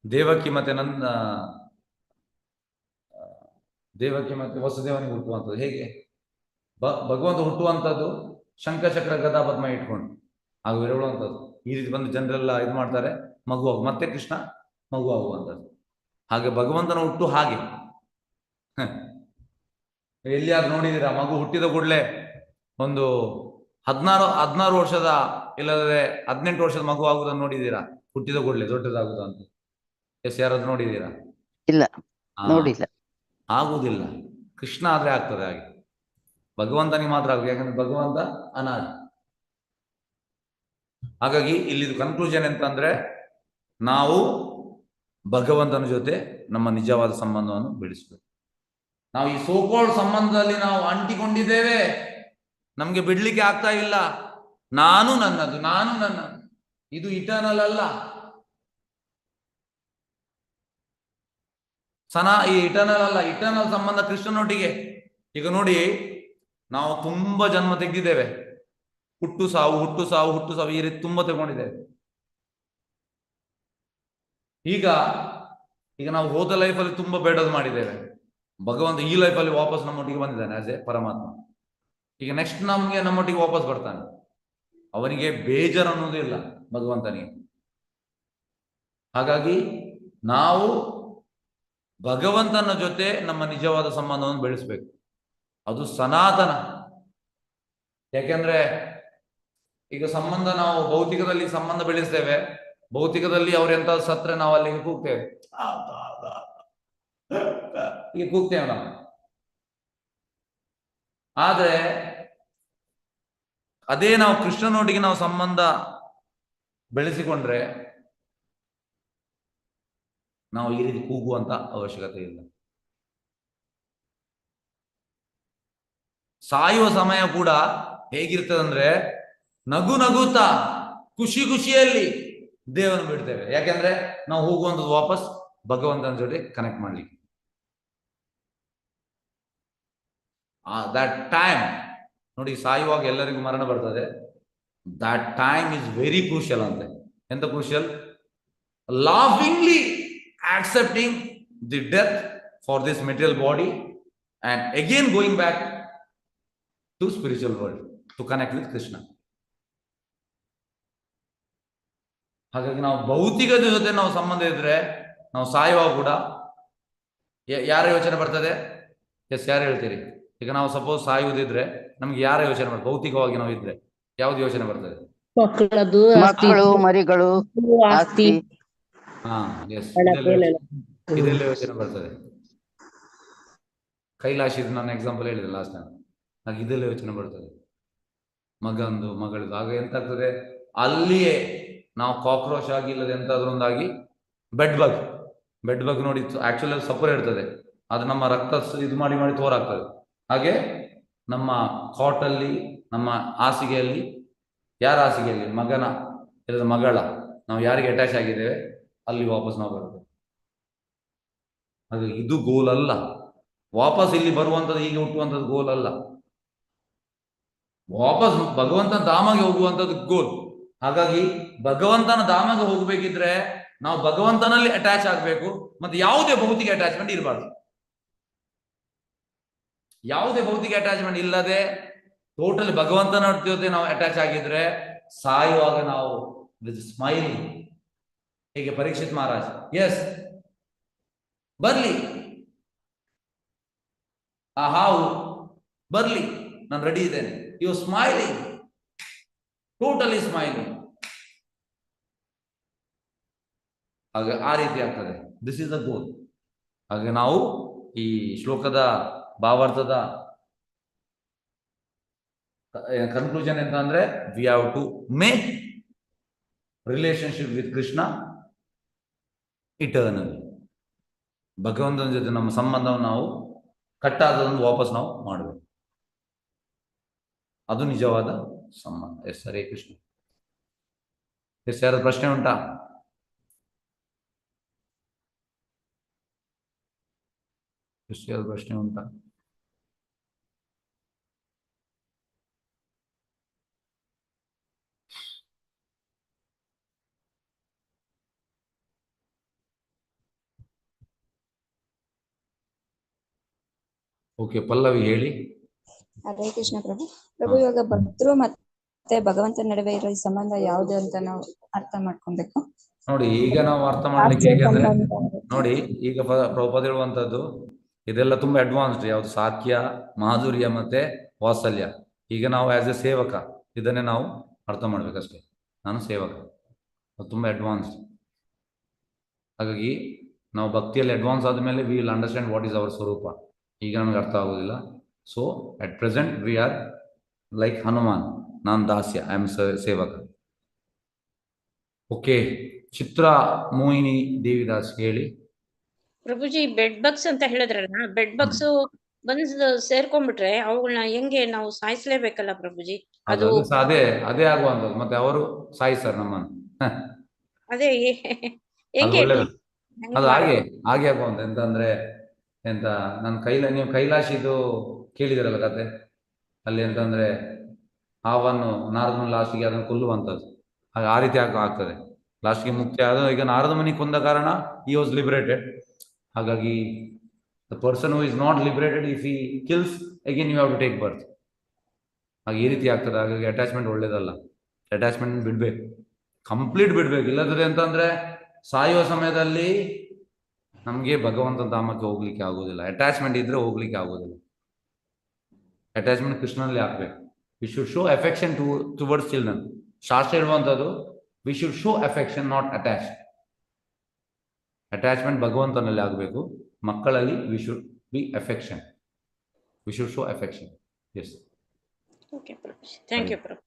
ದೇವಕಿ ಮತ್ತೆ ವಸುದೇವನಿಗೆ ಹುಟ್ಟುವಂಥದ್ದು ಹೇಗೆ? ಭಗವಂತ ಹುಟ್ಟುವಂಥದ್ದು ಶಂಖಚಕ್ರ ಗದಾ ಪದ್ಮ ಇಟ್ಕೊಂಡು ಹಾಗೂ ಇರುವಂಥದ್ದು. ಈ ರೀತಿ ಬಂದು ಜನರೆಲ್ಲ ಇದು ಮಾಡ್ತಾರೆ, ಮಗು ಮತ್ತೆ ಕೃಷ್ಣ ಮಗು ಆಗುವಂಥದ್ದು. ಹಾಗೆ ಭಗವಂತನ ಹುಟ್ಟು ಹಾಗೆ. ಎಲ್ಲಿಯಾದ್ರೂ ನೋಡಿದ್ದೀರಾ ಮಗು ಹುಟ್ಟಿದ ಕೂಡಲೇ ಒಂದು 16 ವರ್ಷದ ಇಲ್ಲದ್ರೆ 18 ವರ್ಷದ ಮಗು ಆಗುದನ್ನು ನೋಡಿದ್ದೀರಾ? ಹುಟ್ಟಿದ ಕೂಡಲೇ ದೊಡ್ಡದಾಗುದು ಅಂತ. ಎಸ್, ಯಾರಾದ್ರೂ ನೋಡಿದ್ದೀರಾ? ಇಲ್ಲ, ನೋಡಿಲ್ಲ. ಆಗುವುದಿಲ್ಲ. ಕೃಷ್ಣ ಆದ್ರೆ ಆಗ್ತದೆ ಹಾಗೆ, ಭಗವಂತನಿಗೆ ಮಾತ್ರ ಆಗುದು, ಯಾಕಂದ್ರೆ ಭಗವಂತ ಅನಾದಿ. ಹಾಗಾಗಿ ಇಲ್ಲಿದು ಕನ್ಕ್ಲೂಷನ್ ಎಂತಂದ್ರೆ ನಾವು ಭಗವಂತನ ಜೊತೆ ನಮ್ಮ ನಿಜವಾದ ಸಂಬಂಧವನ್ನು ಬೆಳೆಸಬೇಕು. ನಾವು ಈ ಸೋಕೋಲ್ಡ್ ಸಂಬಂಧದಲ್ಲಿ ನಾವು ಅಂಟಿಕೊಂಡಿದ್ದೇವೆ, ನಮ್ಗೆ ಬಿಡ್ಲಿಕ್ಕೆ ಆಗ್ತಾ ಇಲ್ಲ. ನಾನು ನನ್ನದು, ಇದು ಇಟರ್ನಲ್ ಅಲ್ಲ. ಈ ಇಟರ್ನಲ್ ಅಲ್ಲ, ಇಟರ್ನಲ್ ಸಂಬಂಧ ಕೃಷ್ಣನೊಟ್ಟಿಗೆ. ಈಗ ನೋಡಿ, ನಾವು ತುಂಬಾ ಜನ್ಮ ತೆಗೆದಿದ್ದೇವೆ, ಹುಟ್ಟು ಸಾವು ಈ ರೀತಿ ತುಂಬಾ ತಗೊಂಡಿದ್ದೇವೆ. ಈಗ ನಾವು ಹೋದ ಲೈಫಲ್ಲಿ ತುಂಬಾ ಬೇಡದು ಮಾಡಿದ್ದೇವೆ. ಭಗವಂತ ಈ ಲೈಫಲ್ಲಿ ವಾಪಸ್ ನಮ್ಮೊಟ್ಟಿಗೆ ಬಂದಿದ್ದಾನೆ ಆಸ್ ಎ ಪರಮಾತ್ಮ. ಈಗ ನೆಕ್ಸ್ಟ್ ನಮ್ಮೊಟ್ಟಿಗೆ ವಾಪಸ್ ಬರ್ತಾನೆ. ಅವನಿಗೆ ಬೇಜಾರು ಅನ್ನೋದು ಇಲ್ಲ ಭಗವಂತನಿಗೆ. ಹಾಗಾಗಿ ನಾವು ಭಗವಂತನ ಜೊತೆ ನಮ್ಮ ನಿಜವಾದ ಸಂಬಂಧವನ್ನು ಬೆಳೆಸ್ಬೇಕು. ಅದು ಸನಾತನ. ಯಾಕೆಂದ್ರೆ ಈಗ ಸಂಬಂಧ ನಾವು ಭೌತಿಕದಲ್ಲಿ ಸಂಬಂಧ ಬೆಳೆಸ್ತೇವೆ, ಭೌತಿಕದಲ್ಲಿ ಅವ್ರೆಂತ ಸತ್ರೆ ನಾವು ಅಲ್ಲಿಗೆ ಕೂಗ್ತೇವೆ, ಈಗ ಕೂಗ್ತೇವೆ ನಾವು. ಆದ್ರೆ ಅದೇ ನಾವು ಕೃಷ್ಣನೊಟ್ಟಿಗೆ ನಾವು ಸಂಬಂಧ ಬೆಳೆಸಿಕೊಂಡ್ರೆ ನಾವು ಈ ರೀತಿ ಕೂಗುವಂತ ಅವಶ್ಯಕತೆ ಇಲ್ಲ. ಸಾಯುವ ಸಮಯ ಕೂಡ ಹೇಗಿರ್ತದಂದ್ರೆ ನಗುತ್ತಾ ಖುಷಿಯಲ್ಲಿ ದೇವರನ್ನು ಬಿಡ್ತೇವೆ. ಯಾಕೆಂದ್ರೆ ನಾವು ಹೋಗುವಂಥದ್ದು ವಾಪಸ್ ಭಗವಂತನ ಜೊತೆ ಕನೆಕ್ಟ್ ಮಾಡ್ಲಿಕ್ಕೆ. ದಟ್ ಟೈಮ್ ನೋಡಿ, ಸಾಯುವಾಗ ಎಲ್ಲರಿಗೂ ಮರಣ ಬರ್ತದೆ. That time is very crucial ಅಂತೆ. ಎಂತ crucial? ಲಾಫಿಂಗ್ಲಿ accepting the death for this material body and again going back to spiritual world to connect with Krishna. ಹಾಗಾಗಿ ನಾವು ಭೌತಿಕದ ಜೊತೆ ನಾವು ಸಂಬಂಧ ಇದ್ರೆ ನಾವು ಸಾಯುವಾಗ ಕೂಡ ಯಾರ ಯೋಚನೆ ಬರ್ತದೆ? ಎಸ್, ಯಾರು ಹೇಳ್ತೀರಿ? ಈಗ ನಾವು ಸಪೋಸ್ ಸಾಯುವುದಿದ್ರೆ ನಮ್ಗೆ ಯಾರ ಯೋಚನೆ ಬರ್ತದೆ? ಭೌತಿಕವಾಗಿ ನಾವು ಇದ್ರೆ ಯಾವ್ದು ಯೋಚನೆ ಬರ್ತದೆ? ಮಕ್ಕಳದು ಮಕ್ಕಳು, ಮರಿಗಳು, ಆಸ್ತಿ. ಹಾ, ಎಸ್, ಹಣ, ಇದೆಲ್ಲ ಯೋಚನೆ ಬರ್ತದೆ. ಕೈಲಾಶಿದ್ ನನ್ನ ಎಕ್ಸಾಂಪಲ್ ಹೇಳಿದೆ ಲಾಸ್ಟ್ ಟೈಮ್. ಹಾಗೆ ಇದೆಲ್ಲ ಯೋಚನೆ ಬರ್ತದೆ, ಮಗಂದು, ಮಗಳದು. ಆಗ ಎಂತಾಗ್ತದೆ, ಅಲ್ಲಿಯೇ ನಾವು ಕಾಕ್ರೋಚ್ ಆಗಿ ಇಲ್ಲದೆ ಎಂತಾದ್ರೂ ಒಂದಾಗಿ ಬೆಡ್ ಬಗ್ ನೋಡಿ, ಆಕ್ಚುಲಿ ಸಪುರ ಇರ್ತದೆ, ಅದು ನಮ್ಮ ರಕ್ತ ಇದು ಮಾಡಿ ತೋರಾಗ್ತದೆ. ಹಾಗೆ ನಮ್ಮ ಕಾಟಲ್ಲಿ, ನಮ್ಮ ಹಾಸಿಗೆಯಲ್ಲಿ, ಯಾರ ಹಾಸಿಗೆಯಲ್ಲಿ? ಮಗನ ಇಲ್ಲದ ಮಗಳ, ನಾವು ಯಾರಿಗೆ ಅಟ್ಯಾಚ್ ಆಗಿದ್ದೇವೆ ಅಲ್ಲಿ ವಾಪಸ್ ನಾವು ಬರ್ತೇವೆ. ಹಾಗೆ ಇದು ಗೋಲ್ ಅಲ್ಲ. ವಾಪಸ್ ಇಲ್ಲಿ ಬರುವಂಥದ್ದು, ಹೀಗೆ ಹುಟ್ಟುವಂಥದ್ದು ಗೋಲ್ ಅಲ್ಲ. ವಾಪಸ್ ಭಗವಂತನ ಧಾಮಗೆ ಹೋಗುವಂಥದ್ದು ಗೋಲ್. ಹಾಗಾಗಿ ಭಗವಂತನ ಧಾಮಗೆ ಹೋಗ್ಬೇಕಿದ್ರೆ ನಾವು ಭಗವಂತನಲ್ಲಿ ಅಟ್ಯಾಚ್ ಆಗಬೇಕು. ಮತ್ತೆ ಯಾವುದೇ ಭೌತಿಕ ಅಟ್ಯಾಚ್ಮೆಂಟ್ ಇರಬಾರ್ದು. ಯಾವುದೇ ಭೌತಿಕ ಅಟ್ಯಾಚ್ಮೆಂಟ್ ಇಲ್ಲದೆ ಟೋಟಲಿ ಭಗವಂತನ ಜೊತೆ ನಾವು ಅಟ್ಯಾಚ್ ಆಗಿದ್ರೆ ಸಾಯುವಾಗ ನಾವು ವಿತ್ ಸ್ಮೈಲಿಂಗ್, ಹೀಗೆ ಪರೀಕ್ಷಿತ್ ಮಹಾರಾಜ್, ಎಸ್ ಬರ್ಲಿ ಆ ಹಾವು ಬರ್ಲಿ, ನಾನು ರೆಡಿ ಇದ್ದೇನೆ. You smiling, totally smiling. ಹಾಗೆ ಆ ರೀತಿ ಆಗ್ತದೆ. This is the goal. ಹಾಗೆ ನಾವು ಈ ಶ್ಲೋಕದ ಭಾವಾರ್ಥದ ಕನ್ಕ್ಲೂಷನ್ ಎಂತ ಅಂದ್ರೆ, we have to make relationship with Krishna eternal. ಭಗವಂತನ ಜೊತೆ ನಮ್ಮ ಸಂಬಂಧವನ್ನು ನಾವು ಕಟ್ಟಾದದನ್ನು ವಾಪಸ್ ನಾವು ಮಾಡಬೇಕು. ಅದು ನಿಜವಾದ ಸಂಬಂಧ. ಎಸ್, ಹರೇ ಕೃಷ್ಣ. ಎಸ್, ಯಾರ ಪ್ರಶ್ನೆ ಉಂಟಾ? ಯಾರ ಪ್ರಶ್ನೆ ಉಂಟಾ? ಓಕೆ, ಪಲ್ಲವಿ ಹೇಳಿ. ಹರೇ ಕೃಷ್ಣ ಪ್ರಭು. ಇವಾಗ ಭಕ್ತರು ಮತ್ತೆ ಭಗವಂತನ ನಡುವೆ ಇರೋ ಈ ಸಂಬಂಧ ಯಾವುದು ಅಂತ ನಾವು ಅರ್ಥ ಮಾಡ್ಕೊಬೇಕು. ನೋಡಿ, ಈಗ ನಾವು ಅರ್ಥ ಮಾಡ್ಲಿಕ್ಕೆ ಹೇಗೆ ಅಂದ್ರೆ, ನೋಡಿ ಈಗ ಪ್ರಭುಪಾದ ಹೇಳುವಂತದ್ದು ಇದೆಲ್ಲ ತುಂಬಾ ಅಡ್ವಾನ್ಸ್ಡ್. ಯಾವುದು? ಸಾಕ್ಯ, ಮಾಧುರ್ಯ ಮತ್ತೆ ವಾತ್ಸಲ್ಯ. ಈಗ ನಾವು ಆಸ್ ಎ ಸೇವಕ ಇದನ್ನೇ ನಾವು ಅರ್ಥ ಮಾಡ್ಬೇಕಷ್ಟೇ. ನಾನು ಸೇವಕ, ಅದು ತುಂಬಾ ಅಡ್ವಾನ್ಸ್ಡ್. ಹಾಗಾಗಿ ನಾವು ಭಕ್ತಿಯಲ್ಲಿ ಅಡ್ವಾನ್ಸ್ ಆದ್ಮೇಲೆ we will understand what is our ಸ್ವರೂಪ. ಈಗ ನಮಗೆ ಅರ್ಥ ಆಗೋದಿಲ್ಲ. So at present we are like Hanuman, ನಾನು ದಾಸ್ಯ, ಐ ಆಮ್ ಸೇವಕ. ಓಕೆ, ಚಿತ್ರ ಮೋಹಿನಿ ದೇವಿದಾಸ್ ಹೇಳಿ. ಪ್ರಭುಜಿ, ಬೆಡ್ ಬಗ್ಸ್ ಅಂತ ಹೇಳಿದ್ರಲ್ಲ, ಬೆಡ್ ಬಗ್ಸ್ ಬಂದು ಸೇರ್ಕೊಂಡ್ಬಿಟ್ರೆ ಅವುಗಳನ್ನ ಹೆಂಗೆ ನಾವು ಸಾಯಿಸ್ಲೇಬೇಕಲ್ಲ ಪ್ರಭುಜಿ? ಅದು ಅದೇ ಆಗುವಂಥದ್ದು. ಮತ್ತೆ ಅವರು ಸಾಯಿಸ್ತಾರೆ ನಮ್ಮನ್ನು. ಅದೇ ಹೆಂಗೆ? ಅದು ಹಾಗೆ ಆಗುವಂತ. ಎಂತಂದ್ರೆ ಎಂತ, ನನ್ನ ನೀವು ಕೈಲಾಶಿದು ಕೇಳಿದಿರಲ್ಲ ಕತೆ ಅಲ್ಲಿ. ಎಂತಂದ್ರೆ ಹಾವನ್ನು ನಾರದನ ಲಾಸ್ಟಿಗೆ ಅದನ್ನು ಕೊಲ್ಲುವಂಥದ್ದು. ಹಾಗೆ ಆ ರೀತಿ ಆಗ್ತದೆ. ಲಾಸ್ಟ್ಗೆ ಮುಕ್ತಿ ಆದ. ಈಗ ನಾರದ ಮನಿ ಕೊಂದ ಕಾರಣ ಈ ವಾಸ್ ಲಿಬರೇಟೆಡ್. ಹಾಗಾಗಿ the person who is not liberated, if he kills again you have to take birth. ಹಾಗೆ ಈ ರೀತಿ ಆಗ್ತದೆ. ಹಾಗಾಗಿ ಅಟ್ಯಾಚ್ಮೆಂಟ್ ಒಳ್ಳೇದಲ್ಲ. ಅಟ್ಯಾಚ್ಮೆಂಟ್ ಬಿಡ್ಬೇಕು, ಕಂಪ್ಲೀಟ್ ಬಿಡ್ಬೇಕು. ಇಲ್ಲದ್ರೆ ಅಂತಂದ್ರೆ ಸಾಯುವ ಸಮಯದಲ್ಲಿ ನಮಗೆ ಭಗವಂತನ ಧಾಮಕ್ಕೆ ಹೋಗ್ಲಿಕ್ಕೆ ಆಗೋದಿಲ್ಲ. ಅಟ್ಯಾಚ್ಮೆಂಟ್ ಇದ್ರೆ ಹೋಗ್ಲಿಕ್ಕೆ ಆಗೋದಿಲ್ಲ. ಅಟ್ಯಾಚ್ಮೆಂಟ್ ಕೃಷ್ಣನಲ್ಲಿ ಹಾಕ್ಬೇಕು. We should show affection towards children. ಶಾಸ್ತ್ರ ಹೇಳುವಂಥದ್ದು we should show affection, not attach. Attachment ಭಗವಂತನಲ್ಲಿ ಆಗಬೇಕು. ಮಕ್ಕಳಲ್ಲಿ we should be affection, we should show affection. Yes, okay Prabhu, thank you Prabhu.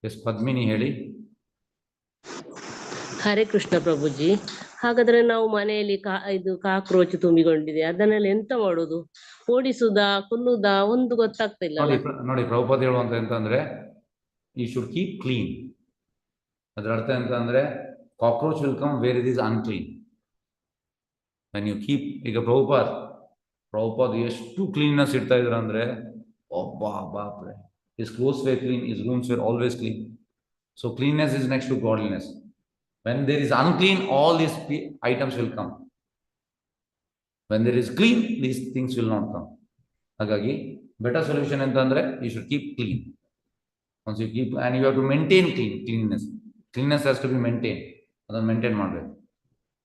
Yes, Padmini ಹೇಳಿ. ಹರೇ ಕೃಷ್ಣ ಪ್ರಭುಜಿ. ಹಾಗಾದ್ರೆ ನಾವು ಮನೆಯಲ್ಲಿ ಇದು ಕಾಕ್ರೋಚ್ ತುಂಬಿಕೊಂಡಿದೆ, ಅದನ್ನೆಲ್ಲ ಎಂತ ಮಾಡುದು? ಓಡಿಸುದಾ, ಕೊಲ್ಲುದಾ, ಒಂದು ಗೊತ್ತಾಗ್ತಿಲ್ಲ. ನೋಡಿ ಪ್ರಭುಪಾದ ಹೇಳುವಂತ ಎಂತಂದ್ರೆ, ಯು ಶುಡ್ ಕೀಪ್ ಕ್ಲೀನ್. ಅದರ ಅರ್ಥ ಎಂತ ಅಂದ್ರೆ, cockroach will come where it is unclean. When you keep, ಈಗ ಪ್ರಭುಪಾದ್ ಎಷ್ಟು ಕ್ಲೀನ್ನೆಸ್ ಇಡ್ತಾ ಇದ್ರ ಅಂದ್ರೆ, ಒಬ್ಬಾ ಬಾಪ್ರೆ, his clothes were clean, his rooms were always clean. So cleanness is next to godliness. When there is unclean, all these items will come. When there is clean, these things will not come. Hagagi better solution entandre, you should keep clean. Once you keep, and you have to maintain cleanliness. Cleanliness has to be maintained. Adan maintain ಮಾಡಬೇಕು.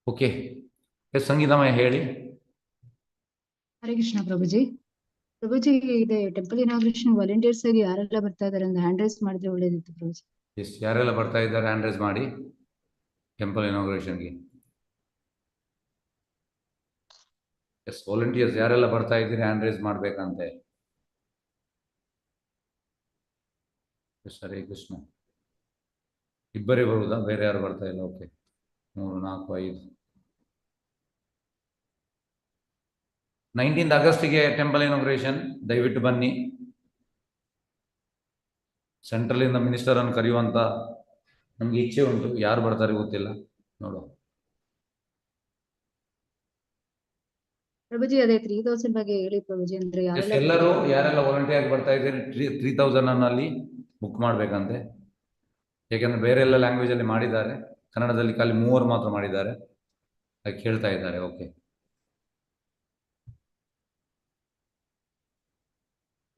Okay, ಸಂಗೀತಮಯ ಹೇಳಿ. ಹರೇ ಕೃಷ್ಣ ಪ್ರಭುಜಿ. ಪ್ರಭುಜಿ ಇದೆ ಟೆಂಪಲ್ ಇನಾಗ್ರೇಷನ್ ವಾಲಂಟಿಯರ್ಸ್ ಆಗಿ ಯಾರೆಲ್ಲ ಬರ್ತಾ ಇದಾರೆ ಅಂತ ಹ್ಯಾಂಡ್ ರೈಸ್ ಮಾಡಿದ್ರೆ ಒಳ್ಳೇದಿತ್ತು ಪ್ರಭುಜಿ. ಎಷ್ಟು ಯಾರೆಲ್ಲ ಬರ್ತಾ ಇದ್ದಾರೆ ಹ್ಯಾಂಡ್ ರೈಸ್ ಮಾಡಿ ಟೆಂಪಲ್ ಇನಾಗ್ರೇಷನ್ಗೆ. ಎಸ್ ವಾಲಂಟಿಯರ್ಸ್ ಯಾರೆಲ್ಲ ಬರ್ತಾ ಇದ್ದೀರಿ hand raise ಮಾಡ್ಬೇಕಂತೆ. S Hare Krishna. ಇಬ್ಬರೇ ಬರುವುದಾ, ಬೇರೆ ಯಾರು ಬರ್ತಾ ಇಲ್ಲ? ಓಕೆ, 3, 4, 5. 19th ಆಗಸ್ಟಿಗೆ ಟೆಂಪಲ್ ಇನಾಗ್ರೇಷನ್, ದಯವಿಟ್ಟು ಬನ್ನಿ. ಸೆಂಟ್ರಲಿಂದ ಮಿನಿಸ್ಟರ್ ಅನ್ನು ಕರೆಯುವಂತ ನಮ್ಗೆ ಇಚ್ಛೆ ಉಂಟು, ಯಾರು ಬರ್ತಾರೆ ಗೊತ್ತಿಲ್ಲ, ನೋಡುವ. ಪ್ರಭುಜಿ ಅದೇ 3000 ಬಗ್ಗೆ ಹೇಳಿ ಪ್ರಭುಜಿ. ಅಂದ್ರೆ ಎಲ್ಲರೂ ಯಾರೆಲ್ಲ ವಾಲಂಟಿಯರ್ ಬರ್ತಾ ಇದ್ದೀರಿ 3000 ಅಲ್ಲಿ ಬುಕ್ ಮಾಡ್ಬೇಕಂತೆ. ಯಾಕೆಂದ್ರೆ ಬೇರೆ ಎಲ್ಲ ಲ್ಯಾಂಗ್ವೇಜ್ ಅಲ್ಲಿ ಮಾಡಿದ್ದಾರೆ, ಕನ್ನಡದಲ್ಲಿ ಖಾಲಿ 3 ಮಾತ್ರ ಮಾಡಿದ್ದಾರೆ, ಅದಕ್ಕೆ ಹೇಳ್ತಾ ಇದ್ದಾರೆ. ಓಕೆ,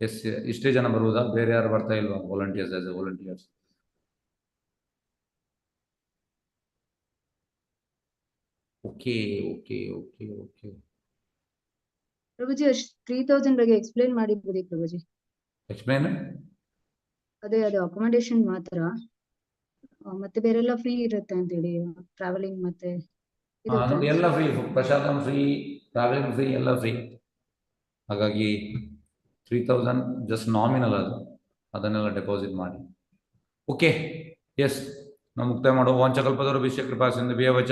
ಎಸ್ ಇಷ್ಟೇ ಜನ ಬರುವುದಾ, ಬೇರೆ ಯಾರು ಬರ್ತಾ ಇಲ್ವಾ volunteers as a volunteers? Okay okay okay okay Prabhuji 3000 ಬಗ್ಗೆ ಎಕ್ಸ್ಪ್ಲೇನ್ ಮಾಡಿಬಿಡಿ ಪ್ರಭುಜಿ. ಎಕ್ಸ್ಪ್ಲೇನ್ ಅದೇ ಅದು ಅಕೊಮಡೇಶನ್ ಮಾತ್ರ, ಮತ್ತೆ ಬೇರೆಲ್ಲ ಫ್ರೀ ಇರುತ್ತೆ ಅಂತೇಳಿ, ಟ್ರಾವೆಲಿಂಗ್ ಮತ್ತೆ ನೋಡಿ ಎಲ್ಲ free, prasadam free, travelling free, ಎಲ್ಲ ಫ್ರೀ. ಹಾಗಾಗಿ 3000 ಜಸ್ಟ್ ನಾಮಿನಲ್, ಅದನ್ನೆಲ್ಲ ಡೆಪಾಸಿಟ್ ಮಾಡಿ. ಓಕೆ, ಎಸ್ ನಾವು ಮುಕ್ತಾಯ ಮಾಡುವ. ವಾಂಚಕಲ್ಪತರು ವಿಷಯ ಕೃಪಾ ಸಿಂಧು ಭ್ಯವಚ